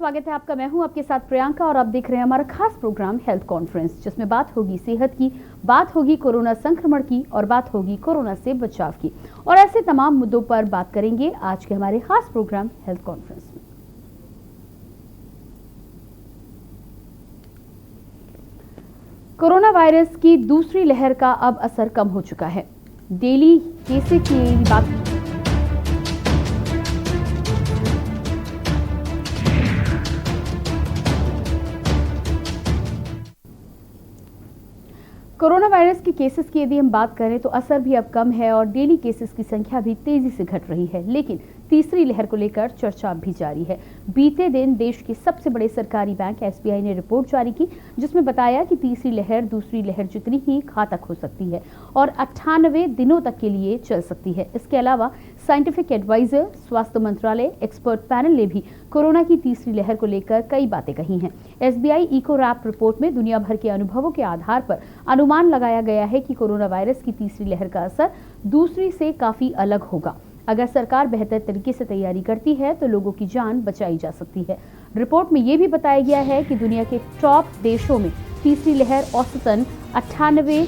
स्वागत है आपका। मैं हूं आपके साथ प्रियंका और आप देख रहे हैं हमारा खास प्रोग्राम हेल्थ कॉन्फ्रेंस, जिसमें बात होगी सेहत की, बात होगी कोरोना संक्रमण की और बात होगी कोरोना से बचाव की। और ऐसे तमाम मुद्दों पर बात करेंगे आज के हमारे खास प्रोग्राम हेल्थ कॉन्फ्रेंस में। कोरोना वायरस की दूसरी लहर का अब असर कम हो चुका है। डेली केसेस की बात कोरोना वायरस के केसेस की यदि हम बात करें तो असर भी अब कम है और डेली केसेस की संख्या भी तेजी से घट रही है, लेकिन तीसरी लहर को लेकर चर्चा अब भी जारी है। बीते दिन देश के सबसे बड़े सरकारी बैंक एसबीआई ने रिपोर्ट जारी की, जिसमें बताया कि तीसरी लहर दूसरी लहर जितनी ही घातक हो सकती है और 98 दिनों तक के लिए चल सकती है। इसके अलावा साइंटिफिक एडवाइजर, स्वास्थ्य मंत्रालय, एक्सपर्ट पैनल ने भी कोरोना की तीसरी लहर को लेकर कई बातें कही हैं। एसबीआई इको रैप रिपोर्ट में दुनिया भर के अनुभवों के आधार पर अनुमान लगाया गया है कि कोरोना वायरस की तीसरी लहर का असर दूसरी से काफी अलग होगा। अगर सरकार बेहतर तरीके से तैयारी करती है तो लोगों की जान बचाई जा सकती है। रिपोर्ट में यह भी बताया गया है कि दुनिया के टॉप देशों में तीसरी लहर औसतन 98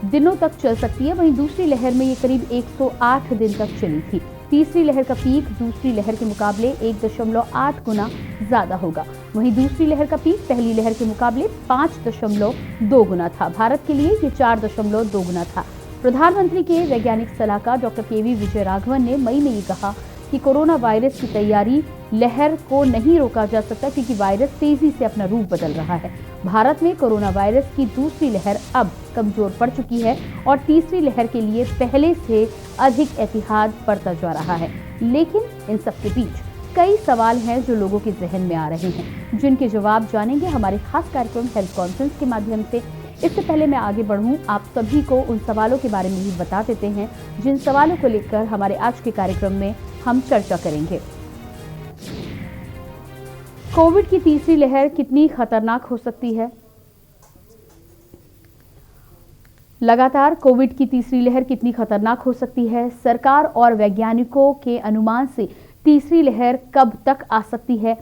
दिनों तक चल सकती है, वहीं दूसरी लहर में ये करीब 108 दिन तक चली थी। तीसरी लहर का पीक दूसरी लहर के मुकाबले 1.8 गुना ज्यादा होगा। वहीं दूसरी लहर का पीक पहली लहर के मुकाबले 5.2 गुना था। भारत के लिए ये 4.2 गुना था। प्रधानमंत्री के वैज्ञानिक सलाहकार डॉक्टर केवी विजय राघवन ने मई में ये कहा कि कोरोना वायरस की तैयारी लहर को नहीं रोका जा सकता, क्योंकि वायरस तेजी से अपना रूप बदल रहा है। भारत में कोरोना वायरस की दूसरी लहर अब कमजोर पड़ चुकी है और तीसरी लहर के लिए पहले से अधिक एहतियात बरता जा रहा है। लेकिन इन सब के बीच कई सवाल हैं जो लोगों के जहन में आ रहे हैं, जिनके जवाब जानेंगे हमारे खास कार्यक्रम हेल्थ कॉन्फ्रेंस के माध्यम से। इससे पहले मैं आगे बढ़ूं, आप सभी को उन सवालों के बारे में भी बता देते हैं जिन सवालों को लेकर हमारे आज के कार्यक्रम में हम चर्चा करेंगे। कोविड की तीसरी लहर कितनी खतरनाक हो सकती है? लगातार कोविड की तीसरी लहर कितनी खतरनाक हो सकती है? सरकार और वैज्ञानिकों के अनुमान से तीसरी लहर कब तक आ सकती है?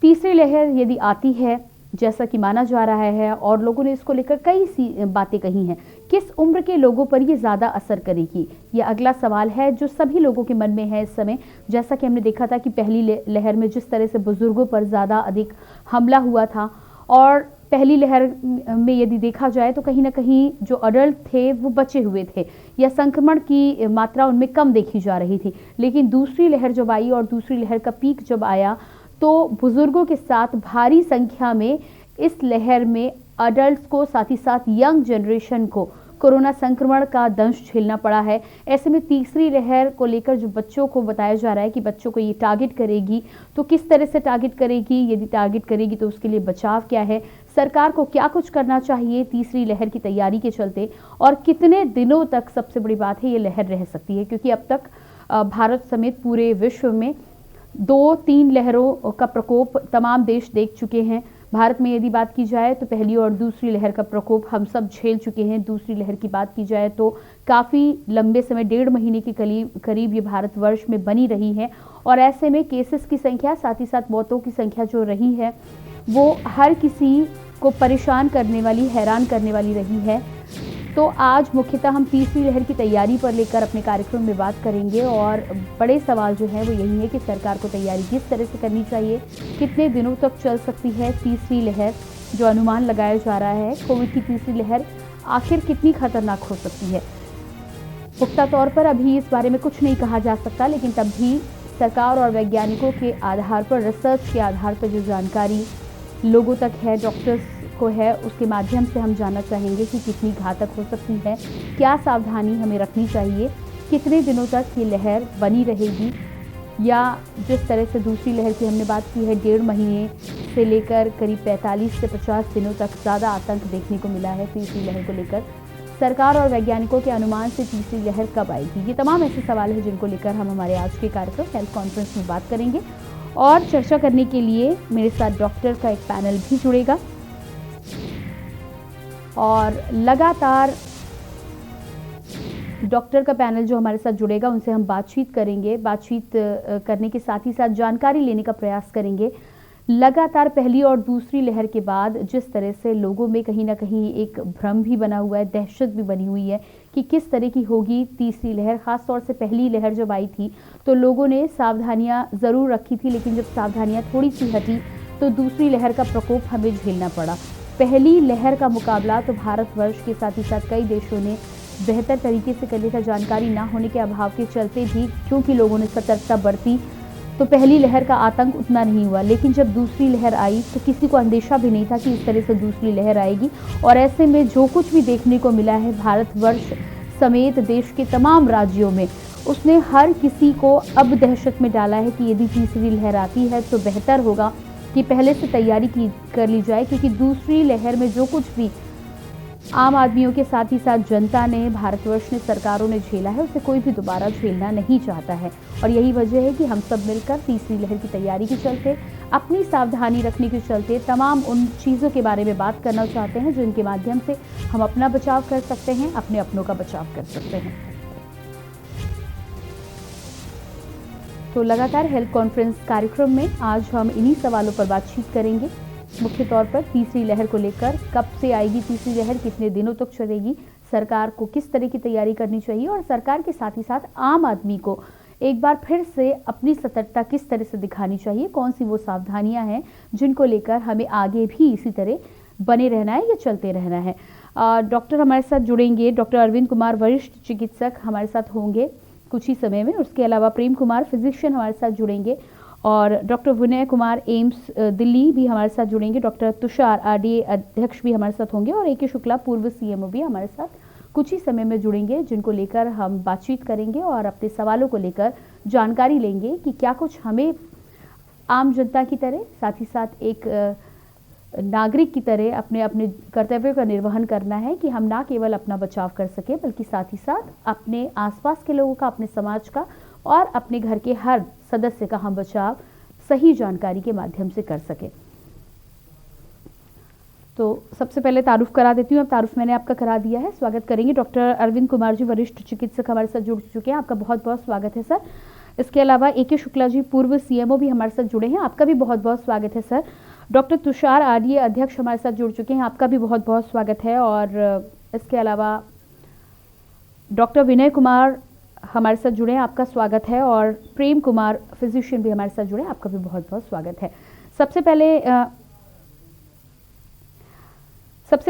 तीसरी लहर यदि आती है जैसा कि माना जा रहा है और लोगों ने इसको लेकर कई सी बातें कही हैं, किस उम्र के लोगों पर ये ज़्यादा असर करेगी? ये अगला सवाल है जो सभी लोगों के मन में है इस समय। जैसा कि हमने देखा था कि पहली लहर में जिस तरह से बुजुर्गों पर ज़्यादा अधिक हमला हुआ था, और पहली लहर में यदि देखा जाए तो कहीं ना कहीं जो अडल्ट थे वो बचे हुए थे या संक्रमण की मात्रा उनमें कम देखी जा रही थी। लेकिन दूसरी लहर जब आई और दूसरी लहर का पीक जब आया तो बुजुर्गों के साथ भारी संख्या में इस लहर में अडल्ट्स को, साथ ही साथ यंग जनरेशन को कोरोना संक्रमण का दंश झेलना पड़ा है। ऐसे में तीसरी लहर को लेकर जो बच्चों को बताया जा रहा है कि बच्चों को ये टारगेट करेगी, तो किस तरह से टारगेट करेगी, यदि टारगेट करेगी तो उसके लिए बचाव क्या है, सरकार को क्या कुछ करना चाहिए तीसरी लहर की तैयारी के चलते, और कितने दिनों तक, सबसे बड़ी बात है, ये लहर रह सकती है, क्योंकि अब तक भारत समेत पूरे विश्व में 2-3 लहरों का प्रकोप तमाम देश देख चुके हैं। भारत में यदि बात की जाए तो पहली और दूसरी लहर का प्रकोप हम सब झेल चुके हैं। दूसरी लहर की बात की जाए तो काफ़ी लंबे समय, 1.5 महीने के करीब ये भारतवर्ष में बनी रही है, और ऐसे में केसेस की संख्या, साथ ही साथ मौतों की संख्या जो रही है वो हर किसी को परेशान करने वाली, हैरान करने वाली रही है। तो आज मुख्यतः हम तीसरी लहर की तैयारी पर लेकर अपने कार्यक्रम में बात करेंगे, और बड़े सवाल जो है वो यही है कि सरकार को तैयारी किस तरह से करनी चाहिए, कितने दिनों तक चल सकती है तीसरी लहर, जो अनुमान लगाया जा रहा है कोविड की तीसरी लहर आखिर कितनी खतरनाक हो सकती है। पुख्ता तौर पर अभी इस बारे में कुछ नहीं कहा जा सकता, लेकिन तब भी सरकार और वैज्ञानिकों के आधार पर, रिसर्च के आधार पर जो जानकारी लोगों तक है, डॉक्टर्स को है, उसके माध्यम से हम जानना चाहेंगे कि कितनी घातक हो सकती है, क्या सावधानी हमें रखनी चाहिए, कितने दिनों तक ये लहर बनी रहेगी, या जिस तरह से दूसरी लहर की हमने बात की है 1.5 महीने से लेकर करीब 45 से 50 दिनों तक ज़्यादा आतंक देखने को मिला है तीसरी लहर को लेकर। सरकार और वैज्ञानिकों के अनुमान से तीसरी लहर कब आएगी? ये तमाम ऐसे सवाल हैं जिनको लेकर हम हमारे आज के कार्यक्रम हेल्थ कॉन्फ्रेंस में बात करेंगे, और चर्चा करने के लिए मेरे साथ डॉक्टर का एक पैनल भी जुड़ेगा, और लगातार डॉक्टर का पैनल जो हमारे साथ जुड़ेगा उनसे हम बातचीत करेंगे। बातचीत करने के साथ ही साथ जानकारी लेने का प्रयास करेंगे लगातार पहली और दूसरी लहर के बाद जिस तरह से लोगों में कहीं न कहीं एक भ्रम भी बना हुआ है, दहशत भी बनी हुई है कि किस तरह की होगी तीसरी लहर। ख़ास तौर से पहली लहर जब आई थी, तो लोगों ने सावधानियाँ ज़रूर रखी थी, लेकिन जब सावधानियाँ थोड़ी-सी हटी, तो दूसरी लहर का प्रकोप हमें झेलना पड़ा। पहली लहर का मुकाबला तो भारतवर्ष के साथ ही साथ कई देशों ने बेहतर तरीके से कर लिया था, जानकारी ना होने के अभाव के चलते भी, क्योंकि लोगों ने सतर्कता बरती, तो पहली लहर का आतंक उतना नहीं हुआ। लेकिन जब दूसरी लहर आई तो किसी को अंदेशा भी नहीं था कि इस तरह से दूसरी लहर आएगी, और ऐसे में जो कुछ भी देखने को मिला है भारतवर्ष समेत देश के तमाम राज्यों में, उसने हर किसी को अब दहशत में डाला है कि यदि तीसरी लहर आती है तो बेहतर होगा कि पहले से तैयारी कर ली जाए, क्योंकि दूसरी लहर में जो कुछ भी आम आदमियों के साथ ही साथ जनता ने, भारतवर्ष ने, सरकारों ने झेला है, उसे कोई भी दोबारा झेलना नहीं चाहता है। और यही वजह है कि हम सब मिलकर तीसरी लहर की तैयारी के चलते, अपनी सावधानी रखने के चलते तमाम उन चीज़ों के बारे में बात करना चाहते हैं जिनके माध्यम से हम अपना बचाव कर सकते हैं, अपने अपनों का बचाव कर सकते हैं। तो लगातार हेल्थ कॉन्फ्रेंस कार्यक्रम में आज हम इन्हीं सवालों पर बातचीत करेंगे। मुख्य तौर पर तीसरी लहर को लेकर, कब से आएगी तीसरी लहर, कितने दिनों तक चलेगी, सरकार को किस तरह की तैयारी करनी चाहिए, और सरकार के साथ ही साथ आम आदमी को एक बार फिर से अपनी सतर्कता किस तरह से दिखानी चाहिए, कौन सी वो सावधानियां हैं जिनको लेकर हमें आगे भी इसी तरह बने रहना है या चलते रहना है। डॉक्टर हमारे साथ जुड़ेंगे, डॉक्टर अरविंद कुमार वरिष्ठ चिकित्सक हमारे साथ होंगे कुछ ही समय में। उसके अलावा प्रेम कुमार फिजिशियन हमारे साथ जुड़ेंगे, और डॉक्टर विनय कुमार एम्स दिल्ली भी हमारे साथ जुड़ेंगे। डॉक्टर तुषार आरडीए अध्यक्ष भी हमारे साथ होंगे, और ए.के. शुक्ला पूर्व सीएमओ भी हमारे साथ कुछ ही समय में जुड़ेंगे, जिनको लेकर हम बातचीत करेंगे और अपने सवालों को लेकर जानकारी लेंगे कि क्या कुछ हमें आम जनता की तरह, साथ ही साथ एक नागरिक की तरह अपने अपने कर्तव्यों का निर्वहन करना है कि हम ना केवल अपना बचाव कर सके, बल्कि साथ ही साथ अपने आसपास के लोगों का, अपने समाज का और अपने घर के हर सदस्य का हम बचाव सही जानकारी के माध्यम से कर सके। तो सबसे पहले तारुफ करा देती हूँ। अब तारुफ मैंने आपका करा दिया है। स्वागत करेंगे डॉक्टर अरविंद कुमार जी, वरिष्ठ चिकित्सक हमारे साथ जुड़ चुके हैं। आपका बहुत बहुत स्वागत है सर। इसके अलावा ए.के. शुक्ला जी पूर्व सीएमओ भी हमारे साथ जुड़े हैं, आपका भी बहुत बहुत स्वागत है सर। डॉक्टर तुषार आरडीए अध्यक्ष हमारे साथ जुड़ चुके हैं, आपका भी बहुत बहुत स्वागत है। और इसके अलावा डॉक्टर विनय कुमार हमारे साथ जुड़े हैं, आपका स्वागत है। और प्रेम कुमार फिजिशियन भी हमारे साथ जुड़े हैं, आपका भी बहुत बहुत स्वागत है। सबसे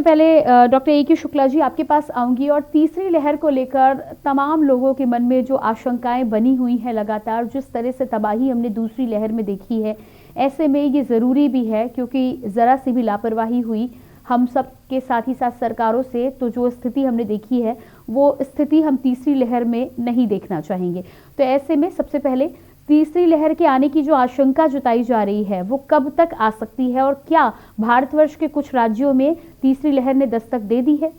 पहले डॉक्टर ए.के. शुक्ला जी आपके पास आऊंगी, और तीसरी लहर को लेकर तमाम लोगों के मन में जो आशंकाएं बनी हुई हैं, लगातार जिस तरह से तबाही हमने दूसरी लहर में देखी है, ऐसे में ये ज़रूरी भी है, क्योंकि ज़रा सी भी लापरवाही हुई हम सब के साथ ही साथ सरकारों से, तो जो स्थिति हमने देखी है वो स्थिति हम तीसरी लहर में नहीं देखना चाहेंगे। तो ऐसे में सबसे पहले तीसरी लहर के आने की जो आशंका जताई जा रही है वो कब तक आ सकती है, और क्या भारतवर्ष के कुछ राज्यों में तीसरी लहर ने दस्तक दे दी है?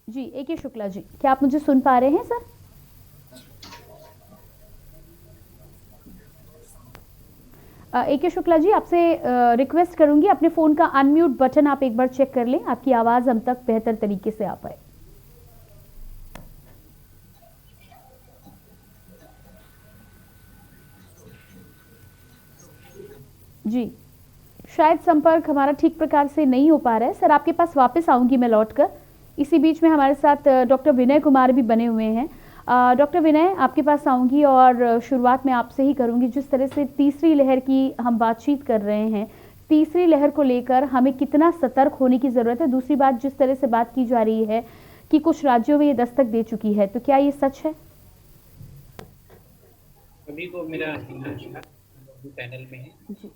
जी ए.के. शुक्ला जी, क्या आप मुझे सुन पा रहे हैं सर? ए.के. शुक्ला जी, आपसे रिक्वेस्ट करूंगी अपने फोन का अनम्यूट बटन आप एक बार चेक कर लें, आपकी आवाज हम तक बेहतर तरीके से आ पाए। जी, शायद संपर्क हमारा ठीक प्रकार से नहीं हो पा रहा है सर। आपके पास वापस आऊंगी मैं लौटकर। इसी बीच में हमारे साथ डॉक्टर विनय कुमार भी बने हुए हैं। डॉक्टर विनय, आपके पास आऊंगी और शुरुआत में आपसे ही करूंगी। जिस तरह से तीसरी लहर की हम बातचीत कर रहे हैं, तीसरी लहर को लेकर हमें कितना सतर्क होने की ज़रूरत है? दूसरी बात, जिस तरह से बात की जा रही है कि कुछ राज्यों में ये दस्तक दे चुकी है, तो क्या ये सच है? सभी को मेरा पैनल में है,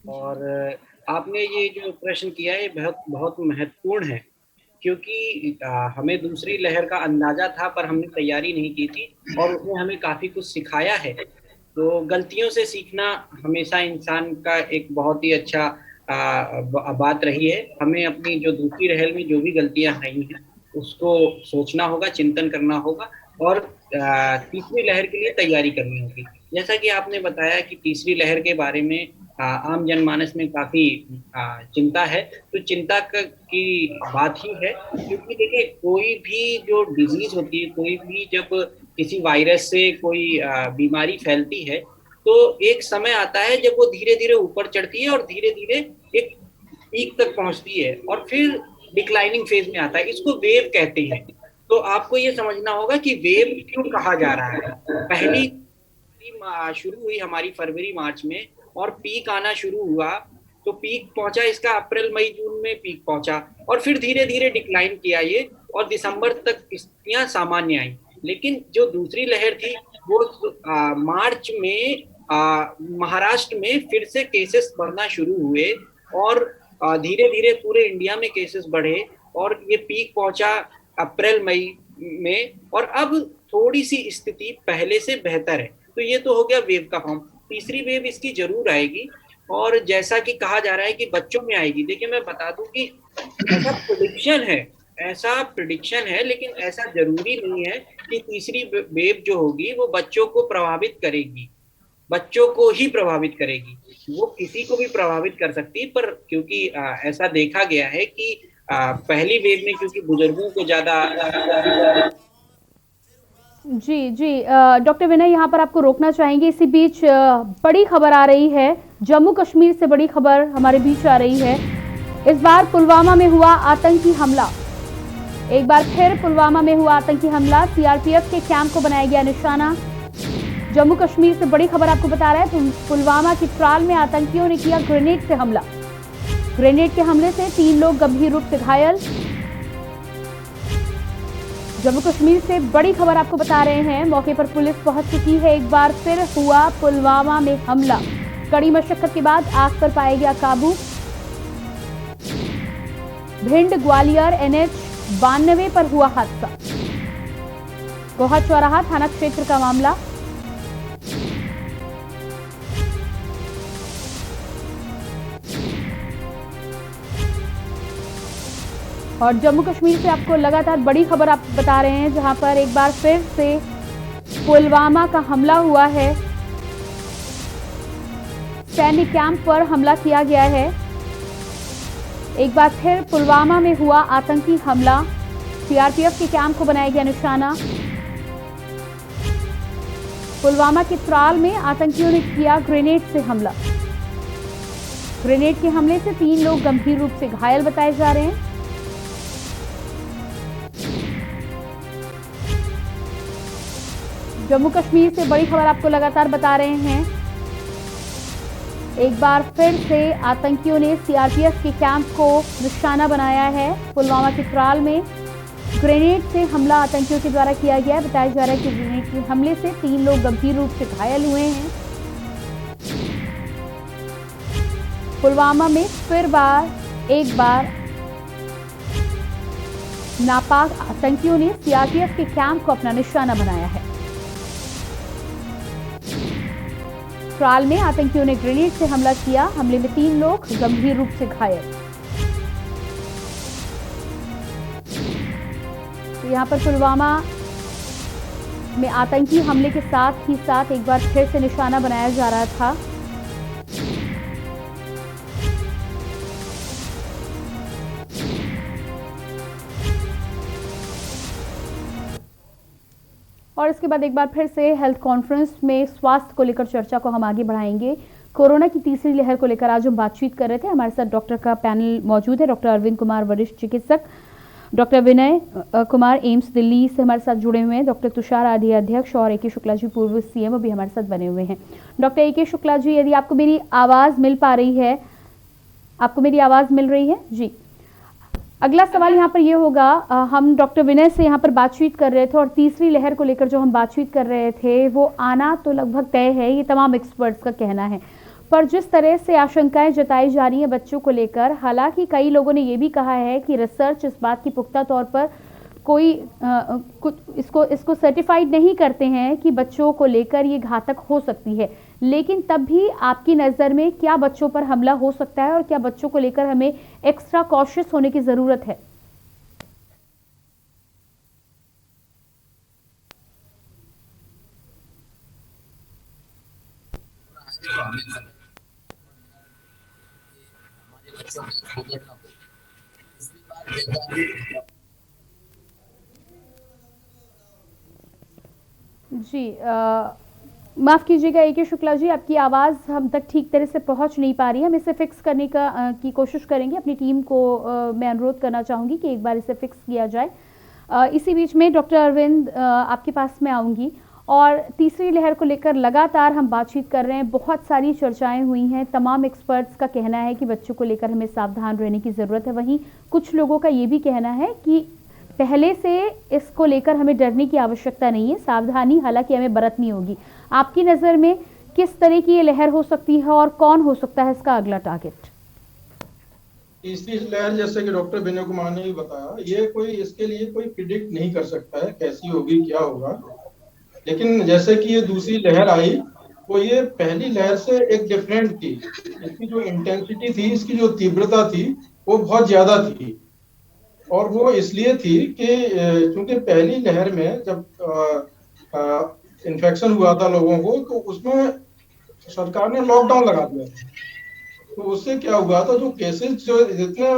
और आपने ये जो प्रश्न किया है बहुत बहुत महत्वपूर्ण है, क्योंकि हमें दूसरी लहर का अंदाजा था पर हमने तैयारी नहीं की थी, और उसने हमें काफ़ी कुछ सिखाया है। तो गलतियों से सीखना हमेशा इंसान का एक बहुत ही अच्छा बात रही है। हमें अपनी जो दूसरी लहर में जो भी गलतियां रही हैं उसको सोचना होगा, चिंतन करना होगा, और तीसरी लहर के लिए तैयारी करनी होगी। जैसा कि आपने बताया कि तीसरी लहर के बारे में आम जनमानस में काफ़ी चिंता है, तो चिंता की बात ही है, क्योंकि देखिए कोई भी जो डिजीज़ होती है, कोई भी जब किसी वायरस से कोई बीमारी फैलती है, तो एक समय आता है जब वो धीरे धीरे ऊपर चढ़ती है और धीरे धीरे एक पीक तक पहुंचती है और फिर डिक्लाइनिंग फेज में आता है। इसको वेव कहते हैं। तो आपको ये समझना होगा कि वेव क्यों कहा जा रहा है। पहली शुरू हुई हमारी फरवरी मार्च में और पीक आना शुरू हुआ, तो पीक पहुंचा इसका अप्रैल मई जून में पीक पहुंचा और फिर धीरे धीरे डिक्लाइन किया ये, और दिसंबर तक स्थितियां सामान्य आई। लेकिन जो दूसरी लहर थी वो मार्च में महाराष्ट्र में फिर से केसेस बढ़ना शुरू हुए और धीरे धीरे पूरे इंडिया में केसेस बढ़े और ये पीक पहुंचा अप्रैल मई में, और अब थोड़ी सी स्थिति पहले से बेहतर है। तो ये तो हो गया वेव का फॉर्म। तीसरी वेव इसकी जरूर आएगी और जैसा कि कहा जा रहा है कि बच्चों में आएगी। देखिए मैं बता दूं कि ऐसा प्रिडिक्शन है, लेकिन ऐसा जरूरी नहीं है कि तीसरी वेव जो होगी वो बच्चों को प्रभावित करेगी, बच्चों को ही प्रभावित करेगी। वो किसी को भी प्रभावित कर सकती है, पर क्योंकि ऐसा देखा गया है कि पहली वेव में क्योंकि बुजुर्गों को ज्यादा। जी जी, डॉक्टर विनय यहाँ पर आपको रोकना चाहेंगे। इसी बीच बड़ी खबर आ रही है, जम्मू कश्मीर से बड़ी खबर हमारे बीच आ रही है। इस बार पुलवामा में हुआ आतंकी हमला। एक बार फिर पुलवामा में हुआ आतंकी हमला, सीआरपीएफ के कैंप को बनाया गया निशाना। जम्मू कश्मीर से बड़ी खबर आपको बता रहा है, पुलवामा की त्राल में आतंकियों ने किया ग्रेनेड से हमला। ग्रेनेड के हमले से 3 लोग गंभीर रूप से घायल। जम्मू कश्मीर से बड़ी खबर आपको बता रहे हैं, मौके पर पुलिस पहुंच चुकी है। एक बार फिर हुआ पुलवामा में हमला, कड़ी मशक्कत के बाद आग पर पाया गया काबू। भिंड ग्वालियर NH 92 पर हुआ हादसा, गोहा चौराहा थाना क्षेत्र का मामला। और जम्मू कश्मीर से आपको लगातार बड़ी खबर आप बता रहे हैं, जहां पर एक बार फिर से पुलवामा का हमला हुआ है। सैन्य कैंप पर हमला किया गया है। एक बार फिर पुलवामा में हुआ आतंकी हमला, सीआरपीएफ के कैंप को बनाया गया निशाना। पुलवामा की त्राल में आतंकियों ने किया ग्रेनेड से हमला। ग्रेनेड के हमले से 3 लोग गंभीर रूप से घायल बताए जा रहे हैं। जम्मू कश्मीर से बड़ी खबर आपको लगातार बता रहे हैं, एक बार फिर से आतंकियों ने सीआरपीएफ के कैंप को निशाना बनाया है। पुलवामा की त्राल में ग्रेनेड से हमला आतंकियों के द्वारा किया गया है। बताया जा रहा है कि ग्रेनेड के हमले से 3 लोग गंभीर रूप से घायल हुए हैं। पुलवामा में फिर एक बार नापाक आतंकियों ने सीआरपीएफ के कैंप को अपना निशाना बनाया है। त्राल में आतंकियों ने ग्रेनेड से हमला किया, हमले में 3 लोग गंभीर रूप से घायल। तो यहां पर पुलवामा में आतंकी हमले के साथ ही साथ एक बार फिर से निशाना बनाया जा रहा था। और इसके बाद एक बार फिर से हेल्थ कॉन्फ्रेंस में स्वास्थ्य को लेकर चर्चा को हम आगे बढ़ाएंगे। कोरोना की तीसरी लहर को लेकर आज हम बातचीत कर रहे थे। हमारे साथ डॉक्टर का पैनल मौजूद है, डॉक्टर अरविंद कुमार वरिष्ठ चिकित्सक, डॉक्टर विनय कुमार एम्स दिल्ली से हमारे साथ जुड़े हुए हैं, डॉक्टर तुषार आरडी अध्यक्ष और AK शुक्ला जी पूर्व CM भी हमारे साथ बने हुए हैं। डॉक्टर AK शुक्ला जी, यदि आपको मेरी आवाज़ मिल पा रही है, आपको मेरी आवाज़ मिल रही है जी? अगला सवाल यहाँ पर ये होगा, हम डॉक्टर विनय से यहाँ पर बातचीत कर रहे थे और तीसरी लहर को लेकर जो हम बातचीत कर रहे थे वो आना तो लगभग तय है, ये तमाम एक्सपर्ट्स का कहना है। पर जिस तरह से आशंकाएं जताई जा रही हैं बच्चों को लेकर, हालांकि कई लोगों ने ये भी कहा है कि रिसर्च इस बात की पुख्ता तौर पर कोई इसको सर्टिफाइड नहीं करते हैं कि बच्चों को लेकर ये घातक हो सकती है, लेकिन तब भी आपकी नज़र में क्या बच्चों पर हमला हो सकता है और क्या बच्चों को लेकर हमें एक्स्ट्रा कॉशियस होने की ज़रूरत है? जी, माफ़ कीजिएगा ए.के. शुक्ला जी, आपकी आवाज़ हम तक ठीक तरह से पहुँच नहीं पा रही है। हम इसे फ़िक्स करने की कोशिश करेंगे। अपनी टीम को मैं अनुरोध करना चाहूँगी कि एक बार इसे फ़िक्स किया जाए। इसी बीच में डॉक्टर अरविंद, आपके पास मैं आऊँगी और तीसरी लहर को लेकर लगातार हम बातचीत कर रहे हैं। बहुत सारी चर्चाएँ हुई हैं। तमाम एक्सपर्ट्स का कहना है कि बच्चों को लेकर हमें सावधान रहने की ज़रूरत है। वहीं कुछ लोगों का ये भी कहना है कि पहले से इसको लेकर हमें डरने की आवश्यकता नहीं है, सावधानी हालांकि हमें बरतनी होगी। आपकी नज़र में किस तरह की ये लहर हो सकती है और कौन हो सकता है इसका अगला टारगेट? तीसरी लहर, जैसे कि डॉक्टर विनय कुमार ने भी बताया, ये कोई इसके लिए कोई प्रिडिक्ट नहीं कर सकता है कैसी होगी, क्या होगा। लेकिन जैसे कि ये दूसरी लहर आई, वो ये पहली लहर से एक डिफरेंट थी। इसकी जो इंटेंसिटी थी, इसकी जो तीव्रता थी, वो बहुत ज्यादा थी। और वो इसलिए थी कि क्योंकि पहली लहर में जब इन्फेक्शन हुआ था लोगों को, तो उसमें सरकार ने लॉकडाउन लगा दिया था। तो उससे क्या हुआ था, जो केसेस जो जितने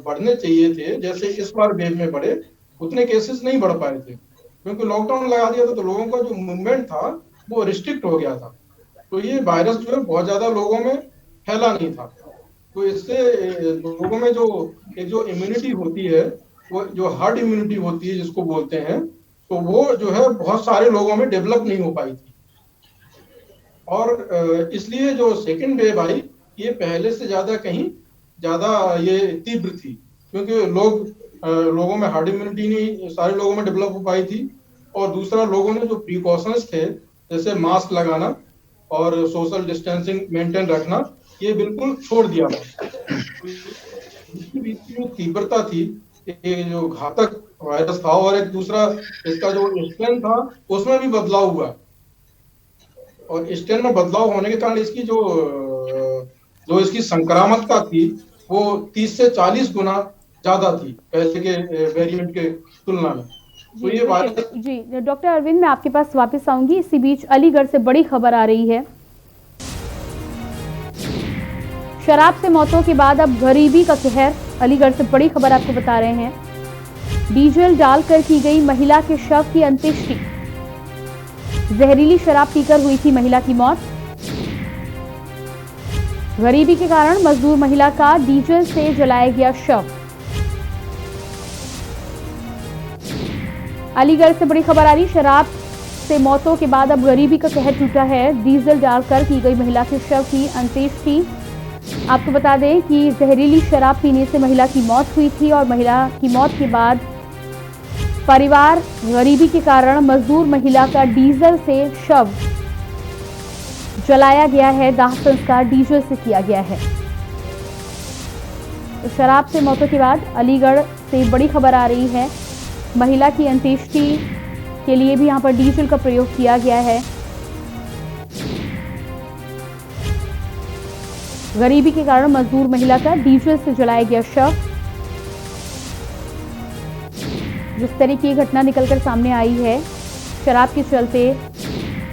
बढ़ने चाहिए थे, जैसे इस बार वेव में बढ़े, उतने केसेस नहीं बढ़ पाए थे, क्योंकि लॉकडाउन लगा दिया था। तो लोगों का जो मूवमेंट था वो रिस्ट्रिक्ट हो गया था। तो ये वायरस जो है बहुत ज्यादा लोगों में फैला नहीं था। तो इससे लोगों में जो एक जो इम्यूनिटी होती है, वो जो हर्ड इम्यूनिटी होती है जिसको बोलते हैं, तो वो जो है बहुत सारे लोगों में डेवलप नहीं हो पाई थी। और इसलिए जो सेकंड वेव आई, ये पहले से कहीं ज्यादा ये तीव्र थी, क्योंकि लोगों में हार्ड इम्यूनिटी नहीं सारे लोगों में डेवलप हो पाई थी। और दूसरा, लोगों ने जो प्रिकॉशंस थे, जैसे मास्क लगाना और सोशल डिस्टेंसिंग मेंटेन रखना, ये बिल्कुल छोड़ दिया था। इसके बीच की जो तीव्रता थी, ये जो घातक वायरस था, और एक दूसरा इसका जो स्ट्रेन था, उसमें भी बदलाव हुआ। और स्ट्रेन में बदलाव होने के कारण इसकी जो इसकी संक्रामकता थी, वो 30 से 40 गुना ज्यादा थी पहले के वेरिएंट के तुलना में। तो ये वायरस जी, डॉक्टर अरविंद, मैं आपके पास वापस आऊंगी। इसी बीच अलीगढ़ से बड़ी खबर आ रही है। शराब से मौतों के बाद अब गरीबी का कहर। अलीगढ़ से बड़ी खबर आपको बता रहे हैं। डीजल डालकर की गई महिला के शव की अंत्येष्टि। जहरीली शराब पीकर हुई थी महिला की मौत। गरीबी के कारण मजदूर महिला का डीजल से जलाया गया शव। अलीगढ़ से बड़ी खबर आ रही। शराब से मौतों के बाद अब गरीबी का कहर टूटा है। डीजल डालकर की गई महिला के शव की अंत्येष्टि। आपको बता दें कि जहरीली शराब पीने से महिला की मौत हुई थी और महिला की मौत के बाद परिवार गरीबी के कारण मजदूर महिला का डीजल से शव जलाया गया है। दाह संस्कार डीजल से किया गया है। तो शराब से मौतों के बाद अलीगढ़ से बड़ी खबर आ रही है। महिला की अंत्येष्टि के लिए भी यहां पर डीजल का प्रयोग किया गया है। गरीबी के कारण मजदूर महिला का डीजल से जलाया गया शव। जिस तरह की घटना निकलकर सामने आई है, शराब के चलते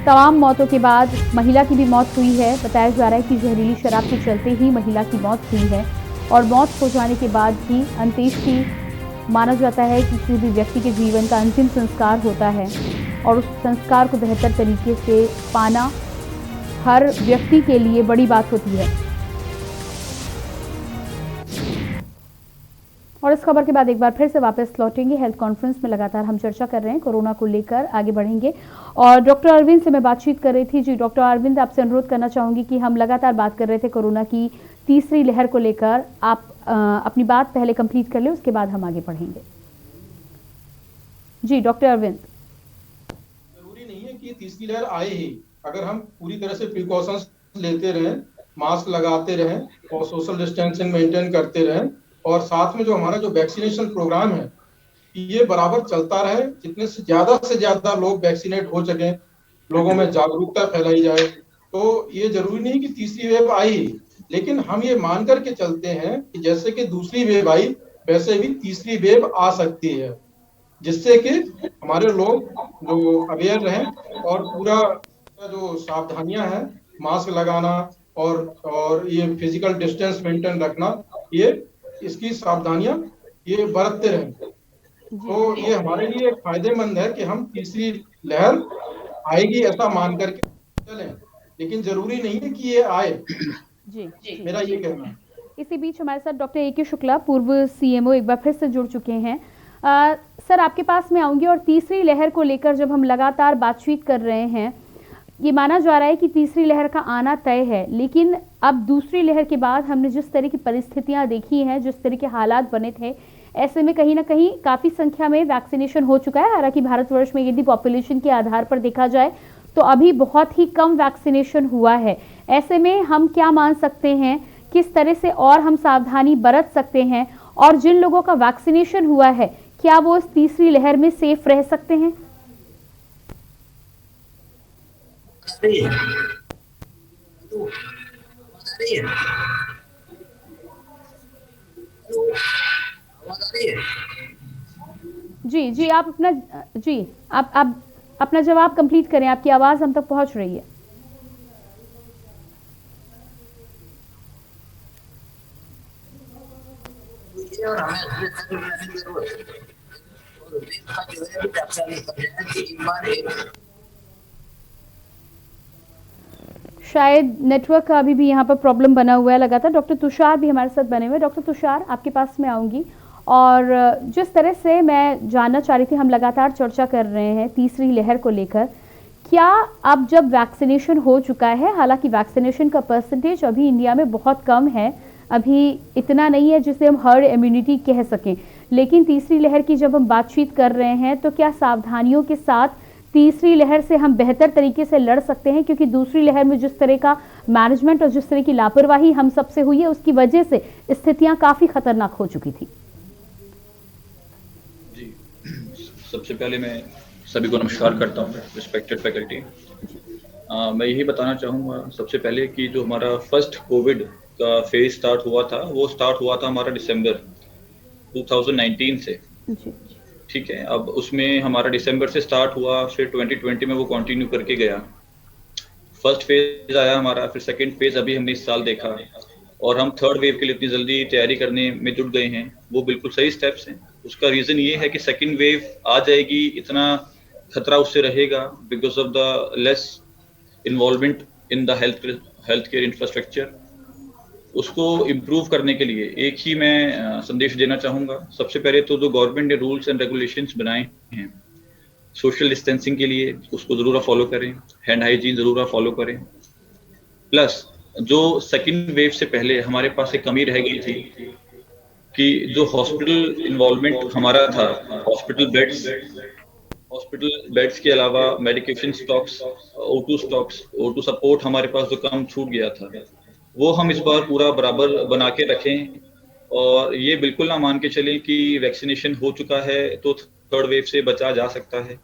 तमाम मौतों के बाद महिला की भी मौत हुई है। बताया जा रहा है कि जहरीली शराब के चलते ही महिला की मौत हुई है और मौत हो जाने के बाद ही अंत्येष्टि माना जाता है कि किसी भी व्यक्ति के जीवन का अंतिम संस्कार होता है और उस संस्कार को बेहतर तरीके से पाना हर व्यक्ति के लिए बड़ी बात होती है। और इस खबर के बाद एक बार फिर से वापस लौटेंगे। हेल्थ कॉन्फ्रेंस में लगातार हम चर्चा कर रहे हैं, कोरोना को लेकर आगे बढ़ेंगे। और डॉक्टर अरविंद से मैं बातचीत कर रही थी। जी डॉक्टर अरविंद, आपसे अनुरोध करना चाहूंगी कि हम लगातार बात कर रहे थे कोरोना की तीसरी लहर को लेकर। आप अपनी बात पहले कंप्लीट कर लें, उसके बाद हम आगे बढ़ेंगे। जी डॉक्टर अरविंद। जरूरी नहीं है कि तीसरी लहर आए ही। अगर हम पूरी तरह से प्रिकॉशंस लेते रहें, मास्क लगाते रहें और सोशल डिस्टेंसिंग मेंटेन करते रहें, और साथ में जो हमारा जो वैक्सीनेशन प्रोग्राम है, ये बराबर चलता रहे, जितने से ज्यादा लोग वैक्सीनेट हो सके, लोगों में जागरूकता फैलाई जाए, तो ये जरूरी नहीं कि तीसरी वेव आई। लेकिन हम ये मान करके चलते हैं कि जैसे कि दूसरी वेव आई, वैसे भी तीसरी वेव आ सकती है, जिससे कि हमारे लोग जो अवेयर रहें और पूरा जो सावधानियां हैं, मास्क लगाना और ये फिजिकल डिस्टेंस मेंटेन रखना, ये इसकी सावधानियां ये बरतते रहें। तो ये हमारे लिए फायदेमंद है कि हम तीसरी लहर आएगी ऐसा मान करके चलें, लेकिन जरूरी नहीं है कि ये आए। जी मेरा ये कहना है। इसी बीच हमारे साथ डॉक्टर ए.के. शुक्ला, पूर्व सीएमओ, एक बार फिर से जुड़ चुके हैं। सर, आपके पास मैं आऊंगी, और तीसरी लहर को लेकर जब हम लगातार बातचीत कर रहे हैं, ये माना जा रहा है कि तीसरी लहर का आना तय है, लेकिन अब दूसरी लहर के बाद हमने जिस तरह की परिस्थितियां देखी हैं, जिस तरह के हालात बने थे, ऐसे में कहीं ना कहीं काफ़ी संख्या में वैक्सीनेशन हो चुका है। हालांकि भारतवर्ष में यदि पॉपुलेशन के आधार पर देखा जाए तो अभी बहुत ही कम वैक्सीनेशन हुआ है। ऐसे में हम क्या मान सकते हैं, किस तरह से और हम सावधानी बरत सकते हैं, और जिन लोगों का वैक्सीनेशन हुआ है क्या वो इस तीसरी लहर में सेफ रह सकते हैं? जी आप अपना आप अपना जवाब कंप्लीट करें, आपकी आवाज हम तक पहुंच रही है। और हमें शायद नेटवर्क का अभी भी यहाँ पर प्रॉब्लम बना हुआ है लगातार। डॉक्टर तुषार भी हमारे साथ बने हुए। डॉक्टर तुषार, आपके पास मैं आऊँगी, और जिस तरह से मैं जानना चाह रही थी, हम लगातार चर्चा कर रहे हैं तीसरी लहर को लेकर, क्या अब जब वैक्सीनेशन हो चुका है, हालांकि वैक्सीनेशन का परसेंटेज अभी इंडिया में बहुत कम है, अभी इतना नहीं है जिसे हम हर्ड इम्यूनिटी कह सकें, लेकिन तीसरी लहर की जब हम बातचीत कर रहे हैं तो क्या सावधानियों के साथ तीसरी लहर से हम बेहतर तरीके से लड़ सकते हैं? क्योंकि दूसरी लहर में जिस तरह का मैनेजमेंट और जिस तरह की लापरवाही हम सबसे हुई है, उसकी वजह से स्थितियां काफी खतरनाक हो चुकी थी। जी, सबसे पहले मैं सभी को नमस्कार करता हूँ, रिस्पेक्टेड फैकल्टी। मैं यही बताना चाहूँगा सबसे पहले कि जो हमारा फर्स्ट कोविड का फेज स्टार्ट हुआ था, वो स्टार्ट हुआ था हमारा दिसंबर 2019 से। ठीक है, अब उसमें हमारा दिसंबर से स्टार्ट हुआ, फिर 2020 में वो कंटिन्यू करके गया। फर्स्ट फेज आया हमारा, फिर सेकंड फेज अभी हमने इस साल देखा, और हम थर्ड वेव के लिए इतनी जल्दी तैयारी करने में जुट गए हैं, वो बिल्कुल सही स्टेप्स हैं। उसका रीजन ये है कि सेकंड वेव आ जाएगी, इतना खतरा उससे रहेगा because of the less involvement in the health care infrastructure. उसको इम्प्रूव करने के लिए एक ही मैं संदेश देना चाहूँगा। सबसे पहले तो जो गवर्नमेंट ने रूल्स एंड रेगुलेशंस बनाए हैं सोशल डिस्टेंसिंग के लिए, उसको ज़रूर फॉलो करें, हैंड हाइजीन ज़रूर फॉलो करें। प्लस जो सेकेंड वेव से पहले हमारे पास एक कमी रह गई थी कि जो हॉस्पिटल इन्वॉल्वमेंट हमारा था, हॉस्पिटल बेड्स के अलावा मेडिकेशन स्टॉक्स, O2 सपोर्ट हमारे पास जो कम छूट गया था, वो हम इस बार पूरा बराबर बना के रखें। और ये बिल्कुल ना मान के चलें कि वैक्सीनेशन हो चुका है तो थर्ड वेव से बचा जा सकता है,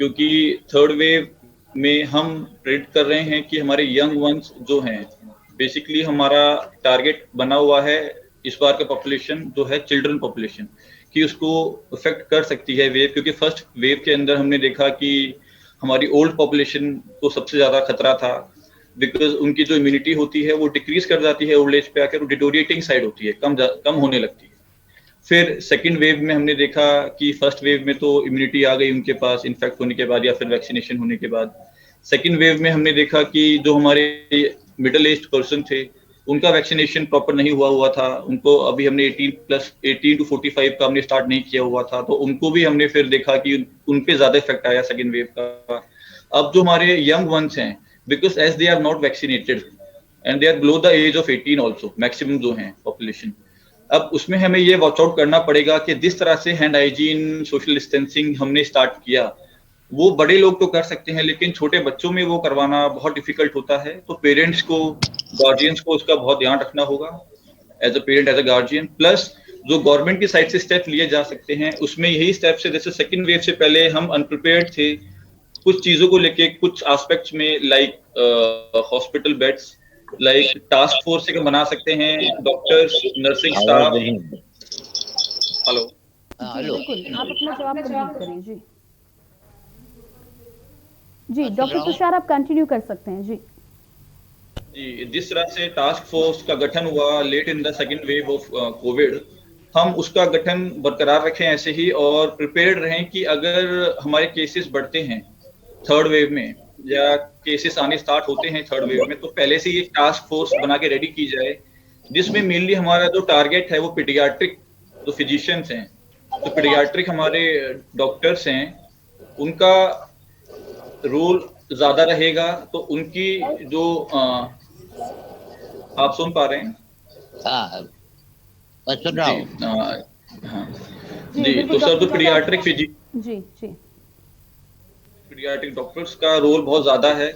क्योंकि थर्ड वेव में हम प्रेडिक्ट कर रहे हैं कि हमारे यंग वंस जो हैं, बेसिकली हमारा टारगेट बना हुआ है इस बार का पॉपुलेशन जो है चिल्ड्रन पॉपुलेशन, कि उसको इफेक्ट कर सकती है वेव। क्योंकि फर्स्ट वेव के अंदर हमने देखा कि हमारी ओल्ड पॉपुलेशन को सबसे ज्यादा खतरा था, बिकॉज उनकी जो इम्यूनिटी होती है वो डिक्रीज कर जाती है ओल्ड एज पे आकर, डिटोरिएटिंग साइड होती है, कम होने लगती है। फिर सेकंड वेव में हमने देखा कि फर्स्ट वेव में तो इम्यूनिटी आ गई उनके पास इन्फेक्ट होने के बाद या फिर वैक्सीनेशन होने के बाद। सेकंड वेव में हमने देखा कि जो हमारे मिडिल एज पर्सन थे उनका वैक्सीनेशन प्रॉपर नहीं हुआ था, उनको अभी हमने 18 to 45 का हमने स्टार्ट नहीं किया हुआ था, तो उनको भी हमने फिर देखा कि उन पे ज्यादा इफेक्ट आया सेकंड वेव का। अब जो हमारे यंग वंस हैं, because as they are not vaccinated and they are below the age of 18 also, maximum जो है पॉपुलेशन, अब उसमें हमें ये वॉच आउट करना पड़ेगा कि जिस तरह से हैंड हाइजीन, सोशल डिस्टेंसिंग हमने स्टार्ट किया, वो बड़े लोग तो कर सकते हैं, लेकिन छोटे बच्चों में वो करवाना बहुत डिफिकल्ट होता है। तो पेरेंट्स को, गार्जियंस को उसका बहुत ध्यान रखना होगा, as a parent, as a guardian. Plus जो गवर्नमेंट की साइड से स्टेप लिए जा सकते हैं, उसमें यही स्टेप्स है, जैसे सेकेंड वेव से पहले हम अनप्रिपेयर्ड थे कुछ चीजों को लेके, कुछ एस्पेक्ट्स में, like hospital beds, like task force से बना सकते हैं, डॉक्टर्स, नर्सिंग स्टाफ। हेलो, बिल्कुल, आप अपना जवाब कंप्लीट करें। जी डॉक्टर तुषार, आप कंटिन्यू कर सकते हैं। जी, जिस तरह से टास्क फोर्स का गठन हुआ late in the second wave of Covid, हम उसका गठन बरकरार रखें ऐसे ही, और प्रिपेयर्ड रहें कि अगर हमारे केसेस बढ़ते हैं थर्ड वेव में या केसेस आने स्टार्ट होते हैं थर्ड वेव में, तो पहले से ये टास्क फोर्स बना के रेडी की जाए, जिसमें मेनली हमारा जो टारगेट है वो पीडियाट्रिक जो फिजिशियंस हैं, तो पीडियाट्रिक हमारे डॉक्टर्स हैं, उनका रोल ज्यादा रहेगा। तो उनकी जो आप सुन पा रहे हैं? हाँ, मैं सुन रहा हूँ। हाँ जी, तो सर जो पीडियाट्रिक पीडियाट्रिक डॉक्टर्स का रोल बहुत ज्यादा है,